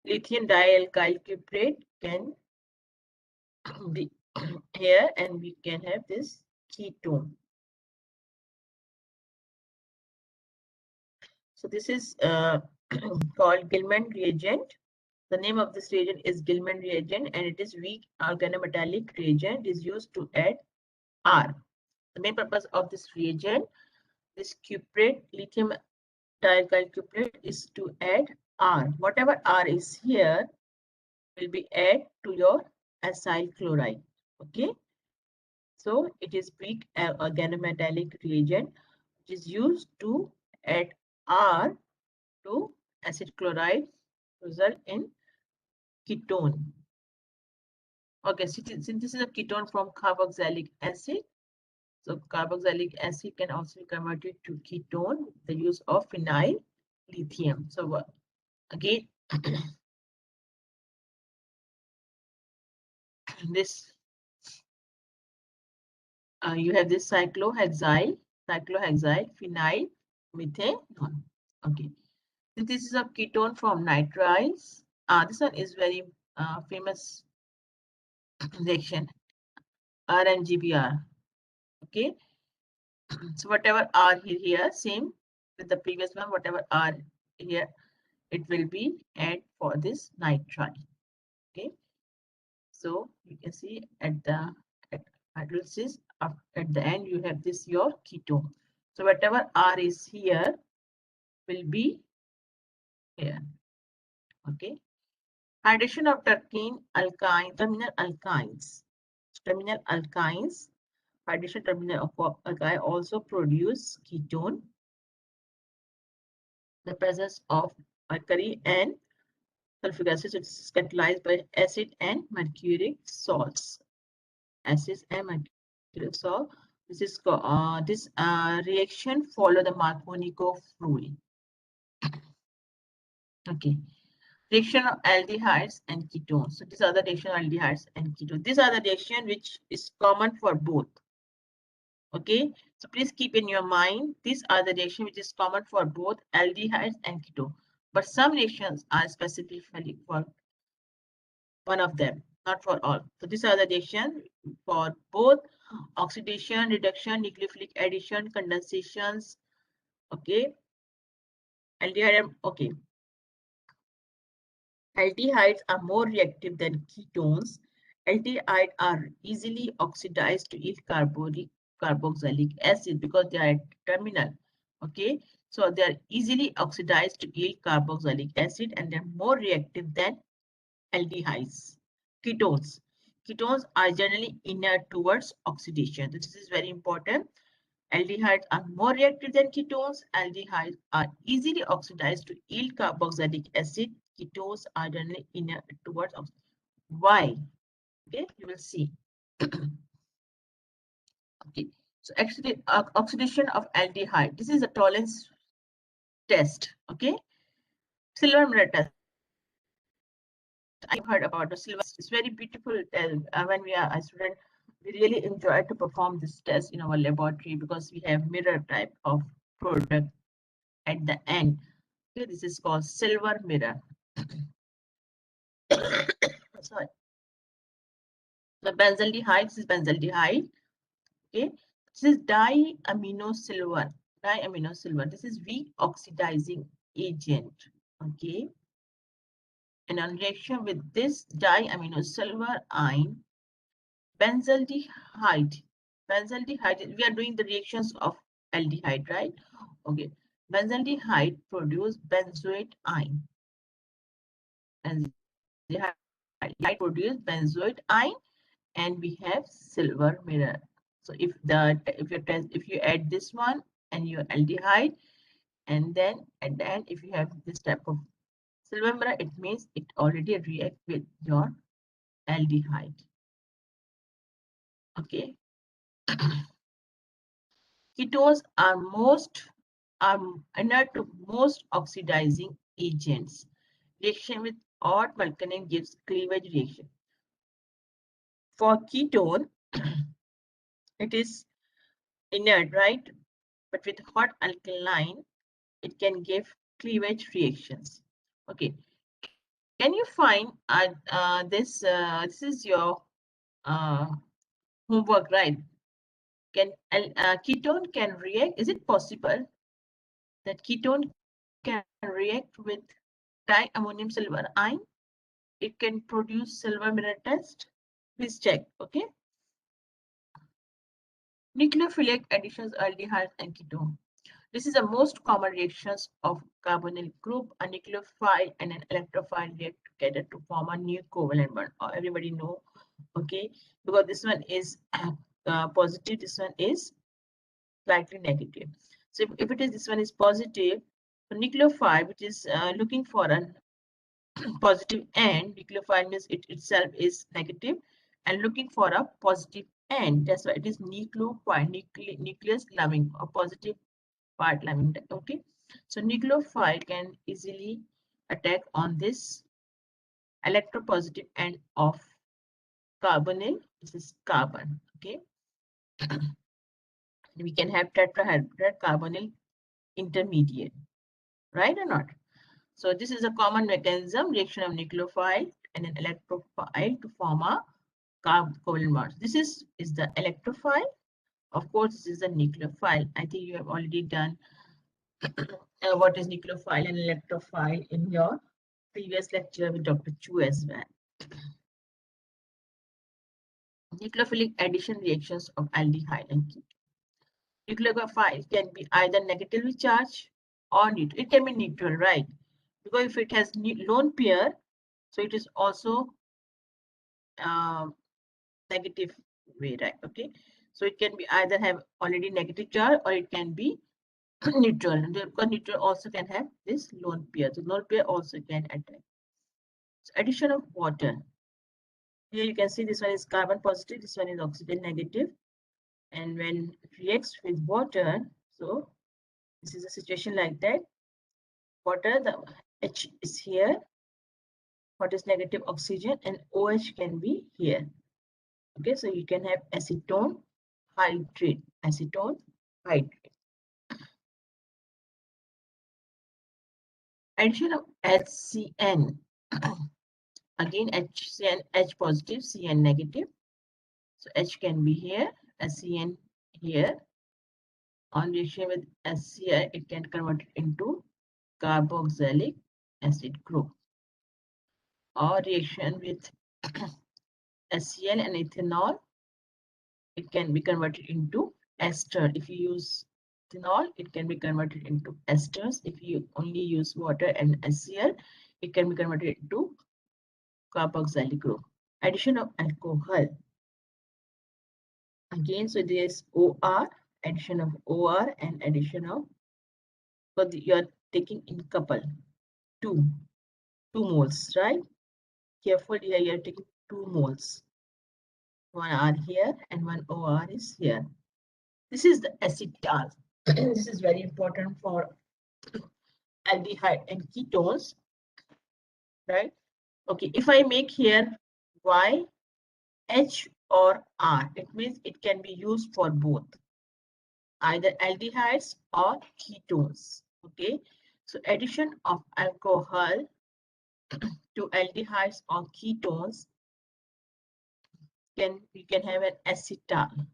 lithium dialkyl cuprate can be here, and we can have this ketone. So this is called Gilman reagent. The name of this reagent is Gilman reagent, and it is weak organometallic reagent. It is used to add R. The main purpose of this reagent, this cuprate, lithium dialkyl cuprate, is to add R. Whatever R is here will be added to your acyl chloride. Okay. So it is weak organometallic reagent, which is used to add R to acid chloride, result in ketone. Okay, synthesis of ketone from carboxylic acid. So carboxylic acid can also be converted to ketone with the use of phenyl lithium. So again, this you have this cyclohexyl phenyl methanol. Okay, synthesis of ketone from nitriles. This one is very famous reaction, RNGBR. Okay, so whatever R here, same with the previous one, whatever R here, it will be add for this nitrile. Okay, so you can see at the hydrolysis at the end you have this your ketone. So whatever R is here will be here. Okay, hydration of terpene alkyne, terminal alkynes. terminal alkynes, hydrogen terminal alkyl also produce ketone. The presence of mercury and sulfuric acid is catalyzed by acid and mercuric salts. Acids and mercuric salt. This reaction follow the Markovnikov rule. Okay. Reaction of aldehydes and ketones. So these are the reaction of aldehydes and ketones. These are the reaction which is common for both. Okay. So please keep in your mind, these are the reaction which is common for both aldehydes and ketone. But some reactions are specifically for one of them, not for all. So these are the reactions for both oxidation, reduction, nucleophilic addition, condensations. Okay. Aldehyde, okay. Aldehydes are more reactive than ketones. Aldehydes are easily oxidized to yield carboxylic acid because they are terminal. Okay, so they are easily oxidized to yield carboxylic acid and they're more reactive than aldehydes. Ketones. Ketones are generally inert towards oxidation. This is very important. Aldehydes are more reactive than ketones. Aldehydes are easily oxidized to yield carboxylic acid. Ketones are generally inert towards oxidation. Why? Okay, you will see. Okay, so actually, oxidation of aldehyde. This is a tolerance test. Okay, silver mirror test. I've heard about the silver. It's very beautiful. When we are a student, we really enjoy to perform this test in our laboratory because we have mirror type of product at the end. Okay, this is called silver mirror. Sorry. The benzaldehyde, this is benzaldehyde. Okay, this is diaminosilver. Diaminosilver. This is weak oxidizing agent. Okay, and on reaction with this diaminosilver ion, benzaldehyde. Benzaldehyde. We are doing the reactions of aldehyde, right? Okay, benzaldehyde produce benzoate ion. Benzaldehyde produce benzoate ion. And we have silver mirror. So if you add this one and your aldehyde, and then at the end if you have this type of silver mirror, it means it already react with your aldehyde. Okay. Ketones are inert to most oxidizing agents. Reaction with odd alkaline gives cleavage reaction. For ketone, it is inert, right? But with hot alkaline, it can give cleavage reactions. Okay, can you find this? This is your homework, right? Can ketone can react? Is it possible that ketone can react with diammonium silver ion? It can produce silver mirror test. Please check. Okay. Nucleophilic additions, aldehydes and ketone. This is the most common reactions of carbonyl group. A nucleophile and an electrophile react together to form a new covalent bond. Everybody know, okay? Because this one is positive, this one is slightly negative. So if it is this one is positive, so nucleophile, which is looking for a positive end, nucleophile means it itself is negative, and looking for a positive end. That's why it is nucleophile, nucleus loving, a positive part lamina. Okay, so nucleophile can easily attack on this electropositive end of carbonyl. This is carbon. Okay, we can have tetrahedral carbonyl intermediate, right or not? So this is a common mechanism, reaction of nucleophile and an electrophile to form a covalent bond. This is the electrophile. Of course, this is the nucleophile. I think you have already done what is nucleophile and electrophile in your previous lecture with Dr. Chu as well. Nucleophilic addition reactions of aldehyde and ketone. Nucleophile can be either negatively charged or neutral. It can be neutral, right? Because if it has lone pair, so it is also negative way, right? Okay, so it can be either have already negative charge or it can be neutral. And because neutral also can have this lone pair, so lone pair also can attack. So addition of water. Here you can see this one is carbon positive, this one is oxygen negative, and when it reacts with water, so this is a situation like that. Water, the H is here, what is negative oxygen, and OH can be here. Okay, so you can have acetone hydrate, acetone hydrate. Addition of HCN. Again, HCN, H positive, CN negative. So H can be here, HCN here. On reaction with HCl, it can convert it into carboxylic acid group. Or reaction with HCl and ethanol, it can be converted into ester. If you use ethanol, it can be converted into esters. If you only use water and HCl, it can be converted into carboxylic group. Addition of alcohol. Again, so there's OR, addition of OR and addition of, so you're taking in couple, two moles, right? Careful here, you're taking 2 moles. One R here and one OR is here. This is the acetal. This is very important for aldehyde and ketones, right? Okay, if I make here Y, H or R, it means it can be used for both, either aldehydes or ketones. Okay, so addition of alcohol to aldehydes or ketones, we can have an acetal.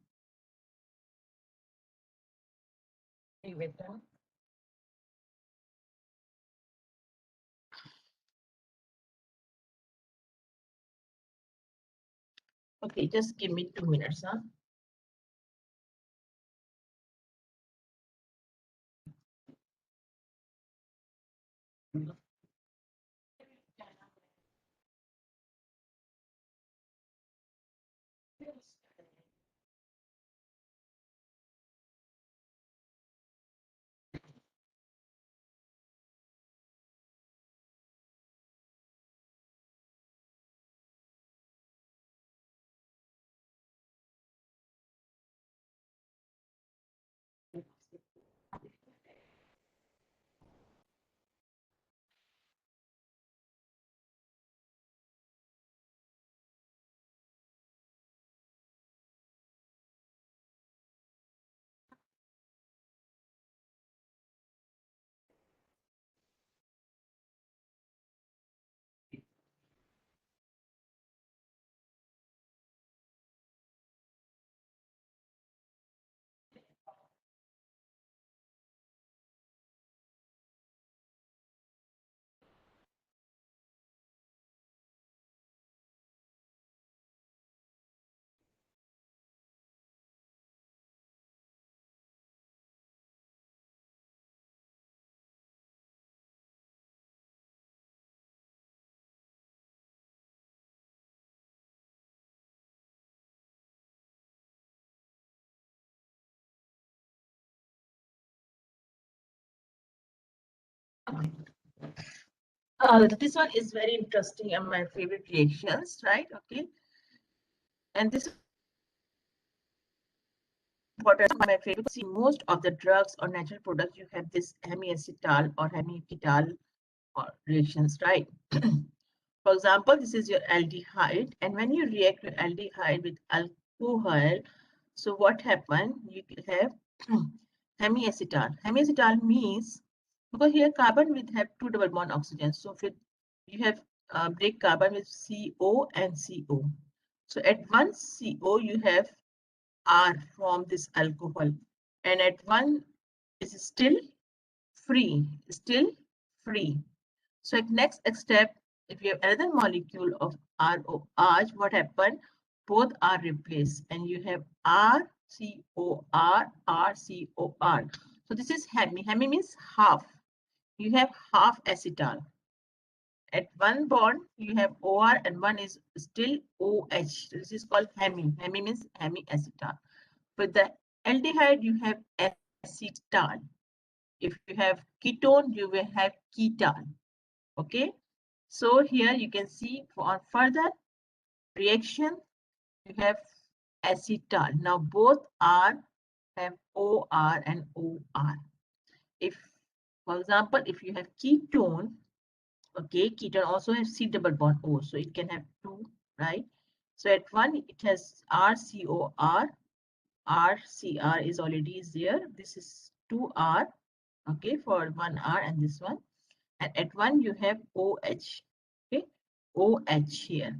Okay, just give me 2 minutes, huh? This one is very interesting and my favorite reactions, right? Okay. And this is important. My favorite. See, most of the drugs or natural products, you have this hemiacetal or hemiketal reactions, right? For example, this is your aldehyde. And when you react with aldehyde with alcohol, so what happens? You have hemiacetal. Hemiacetal means, because here carbon will have 2 double bond oxygen. So if you have break carbon with CO and CO. So at one CO you have R from this alcohol, and at one is still free, So at next step, if you have another molecule of ROH, what happened? Both are replaced, and you have RCOR, RCOR. So this is hemi. Hemi means half. You have half acetal. At one bond, you have OR and one is still OH. This is called hemi. Hemi means hemiacetal. With the aldehyde, you have acetal. If you have ketone, you will have ketal. Okay. So here you can see for further reaction, you have acetal. Now both are have OR and OR. If, for example, if you have ketone, okay, ketone also has C double bond O, so it can have two, right? So at one it has RCOR, RCR is already there. This is 2R, okay, for 1R and this one. And at one you have OH, okay, OH here.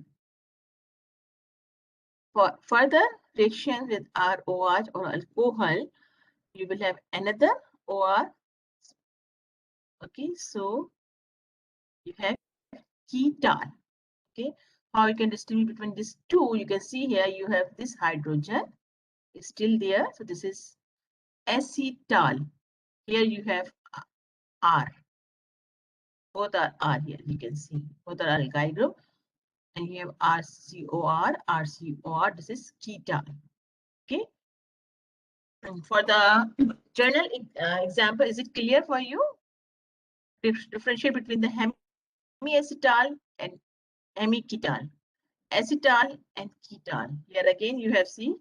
For further reaction with ROH or alcohol, you will have another OR, okay, so you have ketal, okay. How you can distinguish between these two, you can see here you have this hydrogen is still there, so this is acetal. Here you have R, both are R here, you can see both are alkyl group, and you have RCOR, this is ketal, okay. And for the journal example, is it clear for you? Differentiate between the hemiacetal and hemiketal, acetal and ketal. Here again you have seen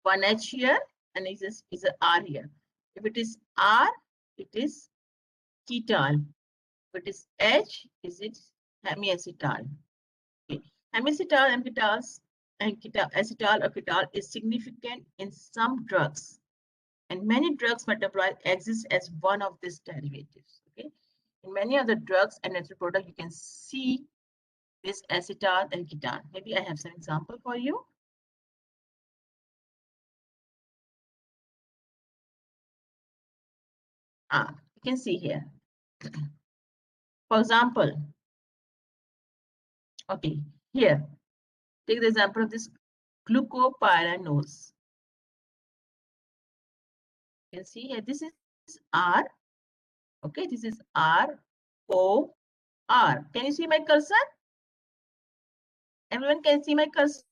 one H here and is a R here. If it is R, it is ketal. If it is H, is it hemiacetal? Okay. Hemiacetal and ketals and acetal or ketal is significant in some drugs, and many drugs metabolite exist as one of these derivatives. Okay, in many other drugs and natural products, you can see this acetal and ketal. Maybe I have some example for you. You can see here. For example, okay, here, take the example of this glucopyranose. You can see here, this is R. Okay, this is R, O, R. Can you see my cursor? Everyone can see my cursor?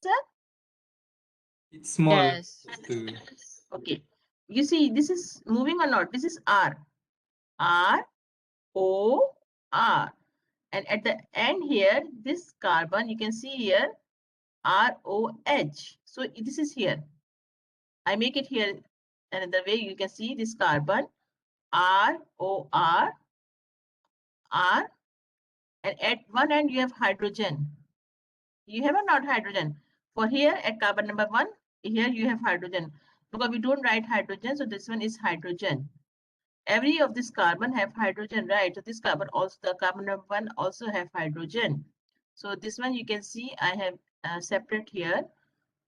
It's small. Yes. Okay. You see, this is moving or not? This is R. R, O, R. And at the end here, this carbon, you can see here, ROH. So this is here. I make it here another way. You can see this carbon, ROR, R. And at one end, you have hydrogen. You have or not hydrogen? For here, at carbon number 1, here you have hydrogen. Because we don't write hydrogen, so this one is hydrogen. Every of this carbon have hydrogen, right? So this carbon also, the carbon number 1 also have hydrogen. So this one you can see I have separate here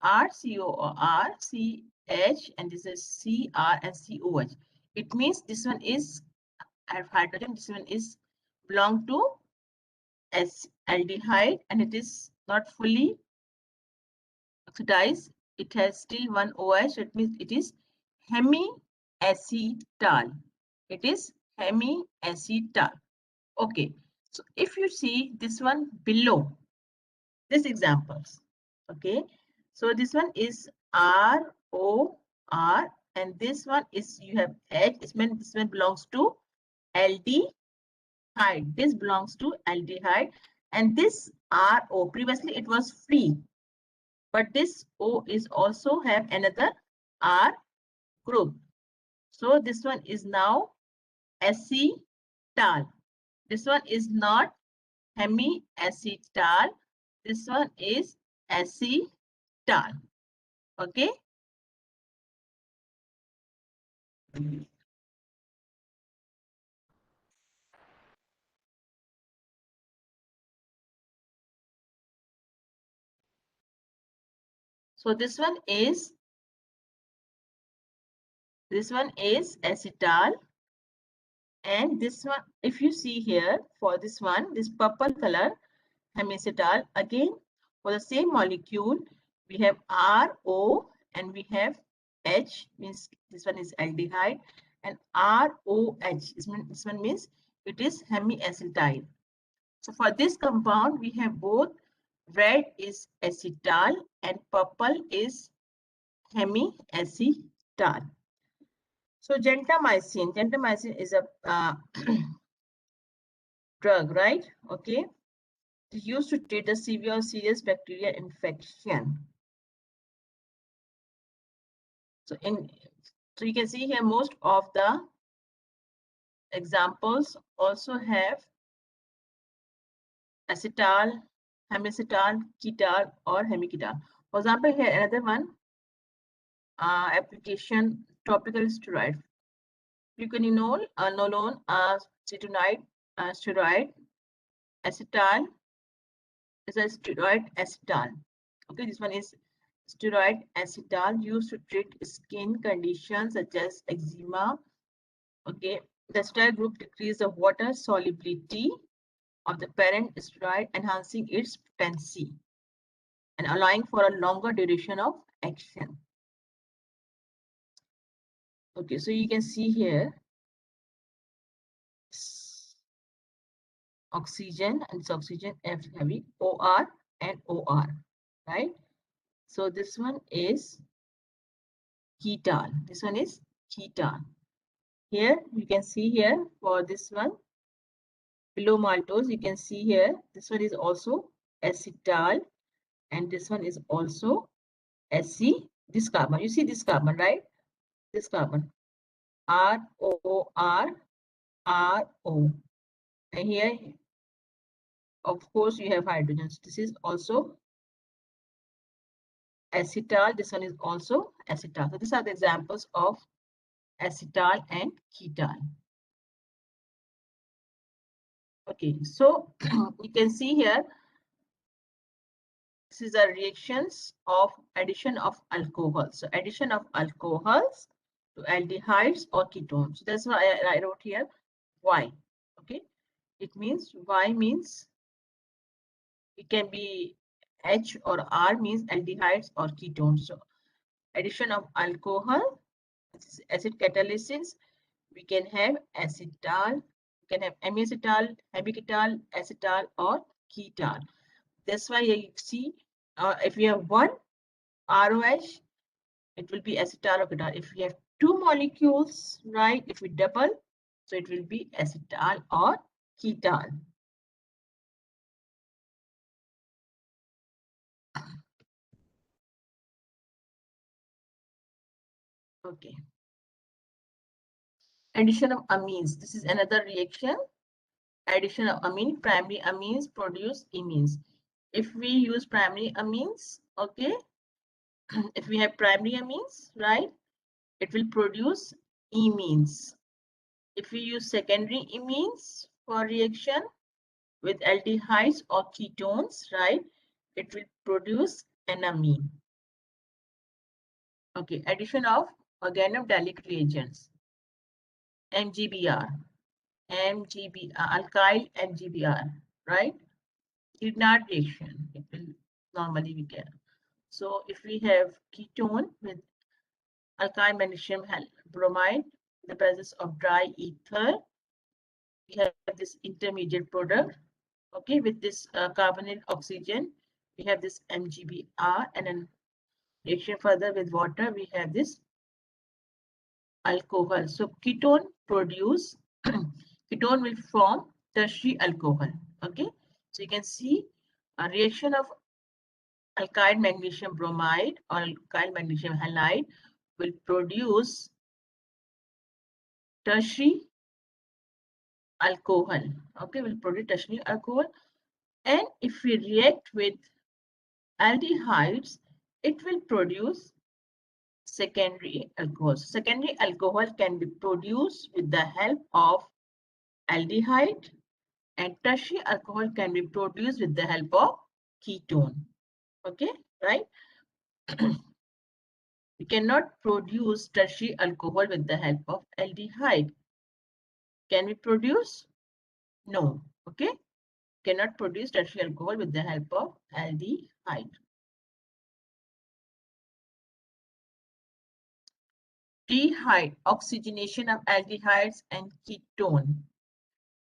RCOR, CH, and this is CR and COH. It means this one is have hydrogen, this one is belong to as aldehyde, and it is not fully oxidized. It has still one OH, so it means it is hemiacetal. It is hemiacetal. Okay, so if you see this one below, this examples, okay, so this one is ROR, and this one is you have H. This one belongs to aldehyde. This belongs to aldehyde, and this RO previously it was free, but this O is also have another R group. So this one is now acetal. This one is not hemiacetal. This one is acetal. Okay. So this one is acetal, and this one, if you see here for this one, this purple color hemiacetal, again for the same molecule we have RO and we have H, means this one is aldehyde, and ROH. This one means it is hemiacetyl. So for this compound, we have both red is acetal and purple is hemiacetal. So gentamicin is a drug, right? Okay. It's used to treat a severe or serious bacterial infection. So you can see here most of the examples also have acetal, hemiacetal, ketal, or hemiketal. For example, here another one application topical steroid. Fluconazole, nolone, acetonide, steroid, acetal is a steroid acetal. Okay, this one is steroid acetal used to treat skin conditions such as eczema. Okay, the steroid group decreases the water solubility of the parent steroid, enhancing its potency and allowing for a longer duration of action. Okay, so you can see here oxygen, and it's oxygen F heavy, OR and OR, right? So this one is ketal. This one is ketal. Here you can see here for this one below maltose, you can see here this one is also acetal and this one is also this carbon. You see this carbon, right? This carbon ROR RO, and here of course you have hydrogens. This is also acetal. This one is also acetal. So these are the examples of acetal and ketal. Okay, so you can see here this is the reactions of addition of alcohol. So addition of alcohols to aldehydes or ketones. So that's why I wrote here Y. Okay, it means Y means it can be H or R means aldehydes or ketones. So addition of alcohol, acid catalysis, we can have acetal, we can have hemiacetal, hemiketal, acetal, or ketal. That's why you see if we have one ROH, it will be acetal or ketal. If we have two molecules, right, if we double, so it will be acetal or ketal. Okay. Addition of amines. This is another reaction. Addition of amine, primary amines produce imines. If we use primary amines, okay, if we have primary amines, right, it will produce imines. If we use secondary amines for reaction with aldehydes or ketones, right, it will produce an amine. Okay, addition of organometallic reagents, MGBR, alkyl MGBR, right? Grignard reaction, it will normally we get. So if we have ketone with alkyl magnesium bromide, in the presence of dry ether, we have this intermediate product. Okay, with this carbonyl oxygen, we have this MGBR, and then reaction further with water, we have this alcohol. So ketone produce, ketone will form tertiary alcohol. Okay, so you can see a reaction of alkyl magnesium bromide or alkyl magnesium halide will produce tertiary alcohol. Okay, will produce tertiary alcohol. And if we react with aldehydes, it will produce secondary alcohol. Secondary alcohol can be produced with the help of aldehyde, and tertiary alcohol can be produced with the help of ketone. Okay, right? We cannot produce tertiary alcohol with the help of aldehyde. Can we produce? No. Okay, cannot produce tertiary alcohol with the help of aldehyde. Oxygenation of aldehydes and ketone.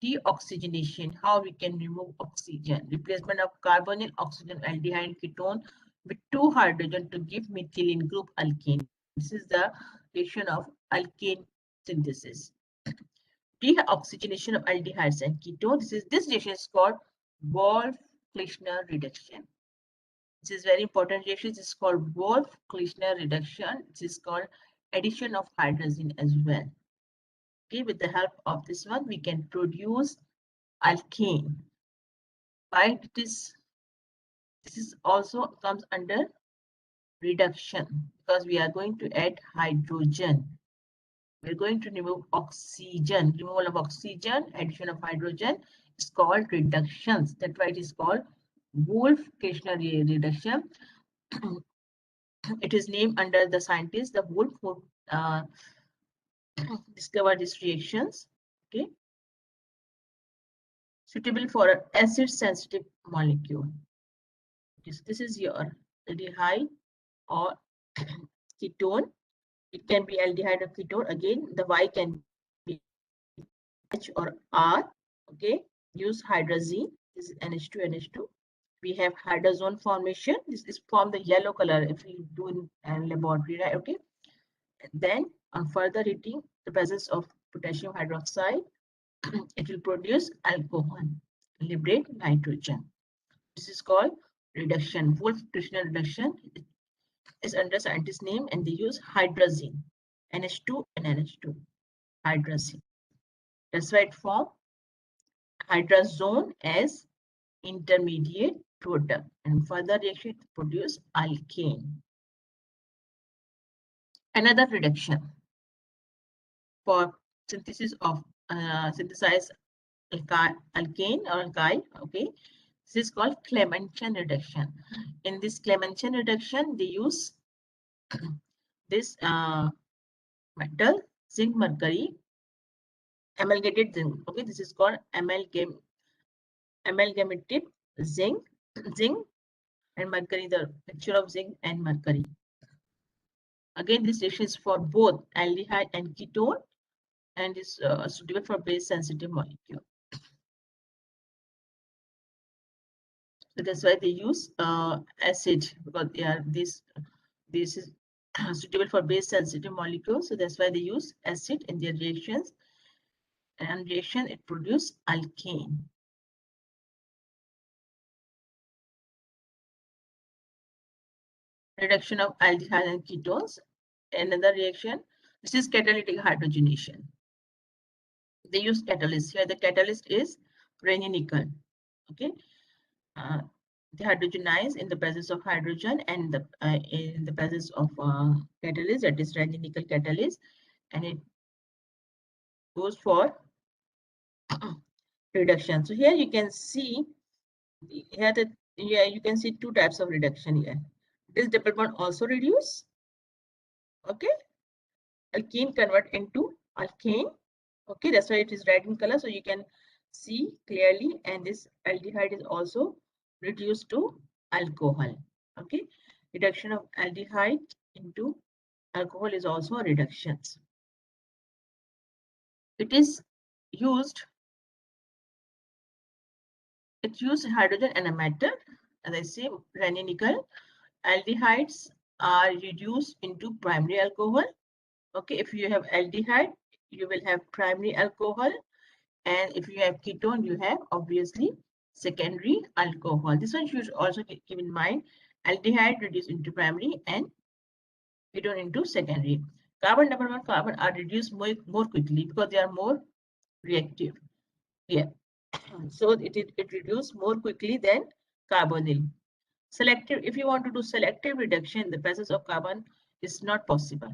Deoxygenation, how we can remove oxygen. Replacement of carbonyl, oxygen, aldehyde, and ketone with 2 hydrogen to give methylene group alkane. This is the reaction of alkane synthesis. Deoxygenation of aldehydes and ketone. This reaction is called Wolff-Kishner reduction. This is very important reaction. This is called Wolff-Kishner reduction. This is called addition of hydrogen as well. Okay, with the help of this one, we can produce alkane. Why this is also comes under reduction because we are going to add hydrogen. We're going to remove oxygen. Removal of oxygen, addition of hydrogen is called reductions. That's why it is called Wolff-Kishner reduction. It is named under the scientist, the Wolff, who discovered these reactions. Okay, suitable for an acid-sensitive molecule. This is your aldehyde or ketone. It can be aldehyde or ketone. Again, the Y can be H or R. Okay, use hydrazine. This is NH2, NH2. We have hydrazone formation. This is from the yellow color if we do in laboratory, right? Okay. And then on further heating, the presence of potassium hydroxide, it will produce alcohol, liberate nitrogen. This is called reduction. Wolff-Kishner reduction is under scientist name, and they use hydrazine, NH2 and NH2, hydrazine. That's why it form hydrazone as intermediate product, and further reaction produce alkane. Another reduction for synthesis of synthesized alkane or alkyl. Okay, this is called Clemmenchen reduction. In this Clemmenchen reduction, they use this metal, zinc, mercury, amalgamated zinc. Okay, this is called amalgamated zinc, and mercury, the mixture of zinc and mercury. Again, this reaction is for both aldehyde and ketone, and is suitable for base sensitive molecule. So that's why they use acid, because they are this is suitable for base sensitive molecules. So that's why they use acid in their reactions, and reaction it produces alkane. Reduction of aldehyde and ketones. Another reaction, this is catalytic hydrogenation. They use catalyst. Here the catalyst is nickel. Okay, they hydrogenize in the presence of hydrogen, and in the presence of catalyst, that is nickel catalyst, and it goes for reduction. So here you can see here that you can see 2 types of reduction here. This double bond also reduce. Okay, alkene convert into alkane. Okay, that's why it is red in color, so you can see clearly. And this aldehyde is also reduced to alcohol. Okay, reduction of aldehyde into alcohol is also a reduction. It is used. It uses hydrogen and a metal. As I say, nickel. Aldehydes are reduced into primary alcohol. Okay, if you have aldehyde, you will have primary alcohol, and if you have ketone, you have obviously secondary alcohol. This one you should also keep in mind. Aldehyde reduced into primary and ketone into secondary. Carbon double bond carbon are reduced more quickly because they are more reactive. Yeah, so it reduces more quickly than carbonyl. Selective, if you want to do selective reduction, the presence of carbon is not possible.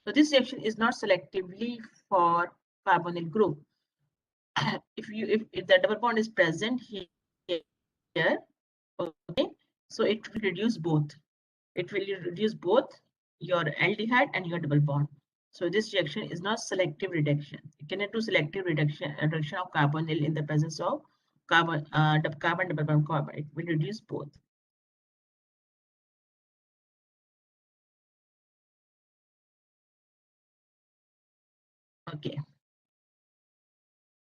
So this reaction is not selectively for carbonyl group. if the double bond is present here, okay, so it will reduce both. It will reduce both your aldehyde and your double bond. So this reaction is not selective reduction. You cannot do selective reduction of carbonyl in the presence of carbon double bond carbon. It will reduce both. Okay.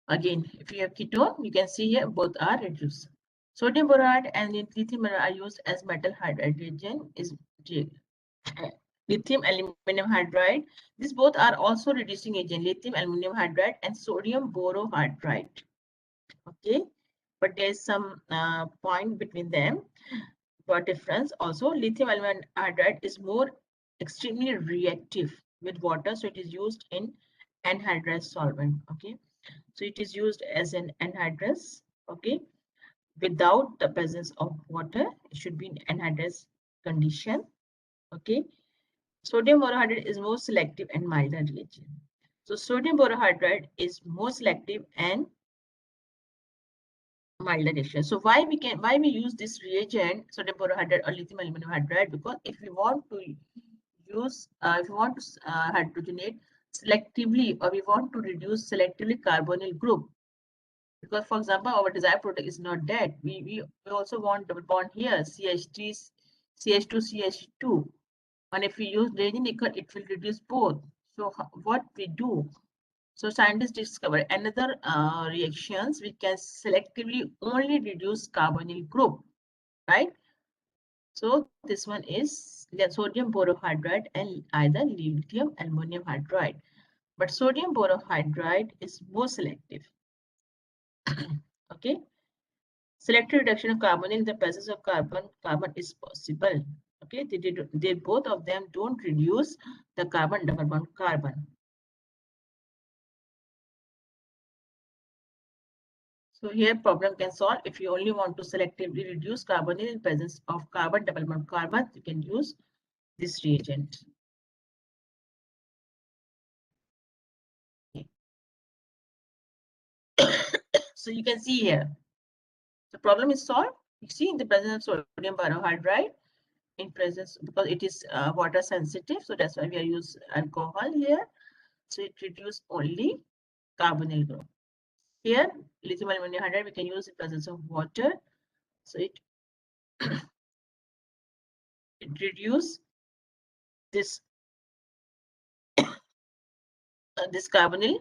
Again, if you have ketone, you can see here both are reduced. Sodium borate and lithium are used as metal hydride reagent. Lithium aluminum hydride. These both are also reducing agent. Lithium aluminum hydride and sodium borohydride. Okay, but there is some point between them. For difference, also lithium aluminum hydride is more extremely reactive with water, so it is used in anhydrous solvent. Okay. So it is used as an anhydrous, okay, without the presence of water. It should be in anhydrous condition, okay. Sodium borohydride is more selective and milder reagent. So sodium borohydride is more selective and milder reagent. So why we use this reagent, sodium borohydride or lithium aluminum hydride? Because if we want to use, if we want to hydrogenate selectively, or we want to reduce selectively carbonyl group, because for example our desired product is not that, we also want double bond here, CH3 CH2 CH2, and if we use nickel, it will reduce both. So what we do, so scientists discover another reactions which can selectively only reduce carbonyl group, right? So this one is sodium borohydride and either lithium aluminum hydride, but sodium borohydride is more selective. Okay. Selective reduction of carbon in the presence of carbon is possible. Okay, they both of them don't reduce the carbon double bond carbon. So here problem can solve if you only want to selectively reduce carbon in presence of carbon double bond carbon, you can use this reagent. Okay. So you can see here the problem is solved. You see in the presence of sodium borohydride, in presence, because it is water sensitive, so that's why we are use alcohol here. So it reduces only carbonyl group. Here, lithium aluminum hydride we can use in presence of water, so it reduces this this carbonyl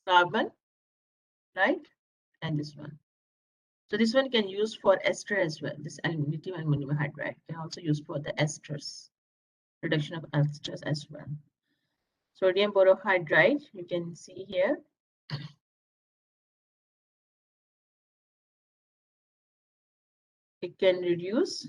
carbon, right, and this one. So this one can use for ester as well. This lithium aluminum hydride can also use for the esters, reduction of esters as well. Sodium borohydride, you can see here. It can reduce.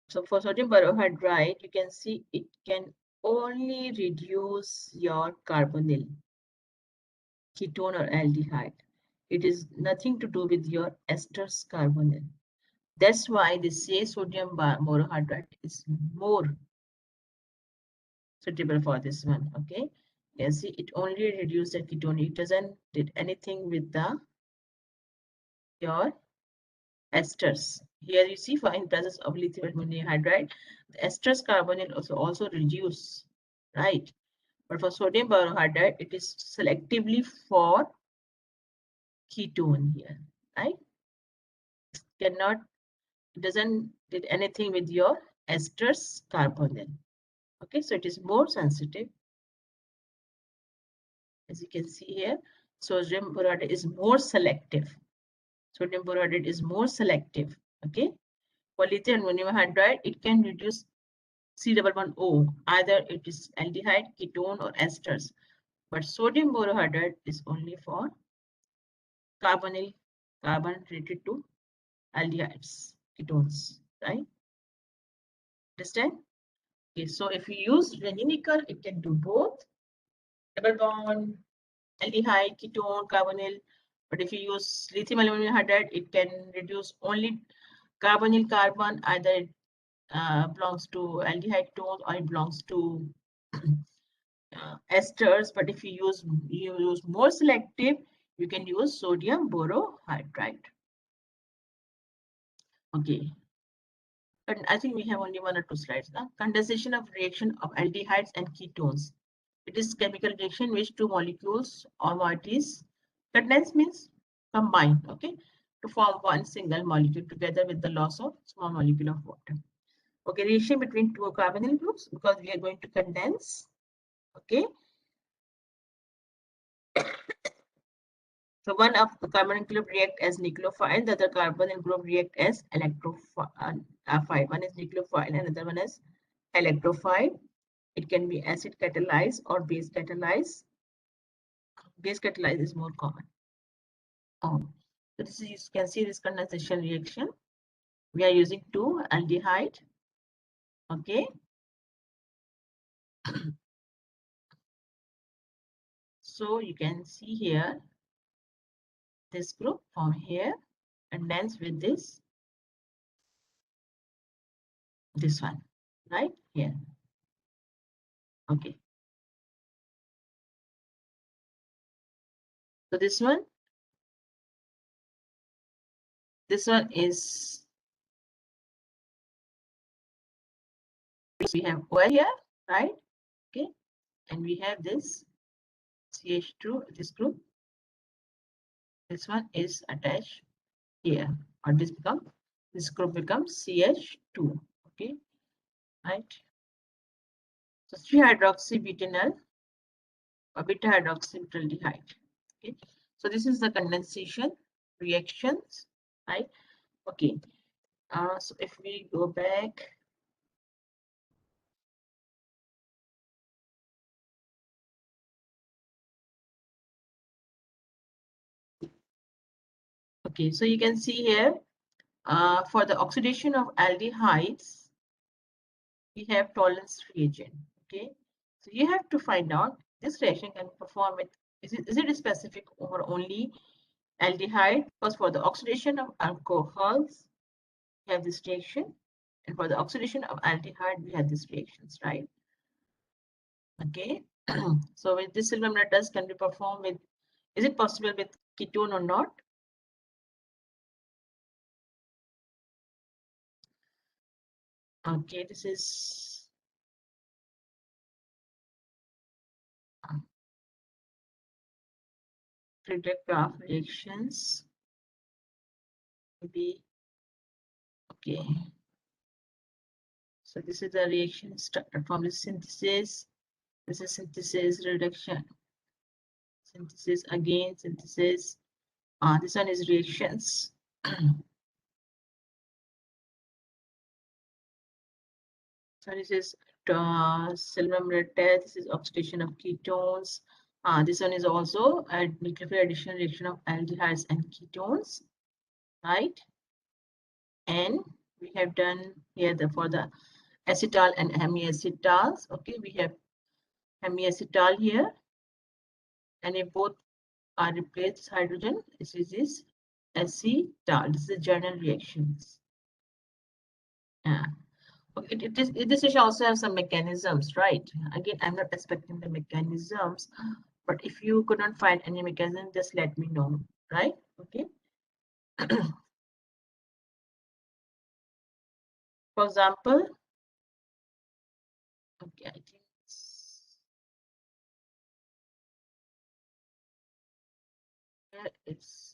So for sodium borohydride, you can see it can only reduce your carbonyl, ketone or aldehyde. It is nothing to do with your esters carbonyl. That's why they say sodium borohydride is more suitable for this one. Okay, you can see it only reduces the ketone. It doesn't did anything with the your esters. Here you see for in presence of lithium aluminum hydride, the esters carbonyl also reduce, right? But for sodium borohydride, it is selectively for ketone here, right? Cannot, it doesn't did anything with your esters carbonyl. Okay, so it is more sensitive. As you can see here, sodium borohydride is more selective. Sodium borohydride is more selective. Okay, for lithium aluminum hydride, it can reduce C-double-bond-O. Either it is aldehyde, ketone, or esters. But sodium borohydride is only for carbonyl, carbon related to aldehydes, ketones, right? Understand? Okay, so if we use nickel, it can do both double bond, aldehyde, ketone, carbonyl. But if you use lithium aluminum hydride, it can reduce only carbonyl carbon, either it belongs to aldehyde ketone or it belongs to esters. But if you use more selective, you can use sodium borohydride. Okay. And I think we have only 1 or 2 slides now. Condensation of reaction of aldehydes and ketones. It is chemical reaction which 2 molecules or moieties condense means combine, okay, to form one single molecule together with the loss of small molecule of water. Okay, reaction between two carbonyl groups because we are going to condense. Okay. So one of the carbonyl group react as nucleophile, the other carbonyl group react as electrophile. One is nucleophile, and another one is electrophile. It can be acid catalyzed or base catalyzed. Base catalyzed is more common. So this is, you can see this condensation reaction. We are using 2 aldehyde. Okay. So you can see here this group from here and then with this one right here. Okay. So this one is, we have OL here, right? Okay, and we have this CH2, this group. This one is attached here, or this group becomes CH2. Okay, right? So 3-hydroxybutanol or beta hydroxybutaldehyde. Okay, so this is the condensation reactions, right? Okay, so if we go back, okay, so you can see here for the oxidation of aldehydes, we have tolerance reagent. Okay, so you have to find out this reaction can perform with, is it specific or only aldehyde? Because for the oxidation of alcohols, we have this reaction, and for the oxidation of aldehyde, we have these reactions, right? Okay, so with this silver test can be performed with, is it possible with ketone or not? Okay, this is Friedrich graph reactions. Maybe, okay. So this is the reaction started from the synthesis. This is synthesis, reduction, synthesis, again synthesis. This one is reactions. So this is silver test. This is oxidation of ketones. This one is also a nucleophilic addition reaction of aldehydes and ketones, right? And we have done here for the acetal and hemiacetals. Okay, we have hemiacetal here, and if both are replaced hydrogen, this is acetal. This is journal reactions. Yeah. Okay, this is also have some mechanisms, right? Again, I'm not expecting the mechanisms, but if you could not find any mechanism, just let me know, right? Okay. For example, okay, I think here it's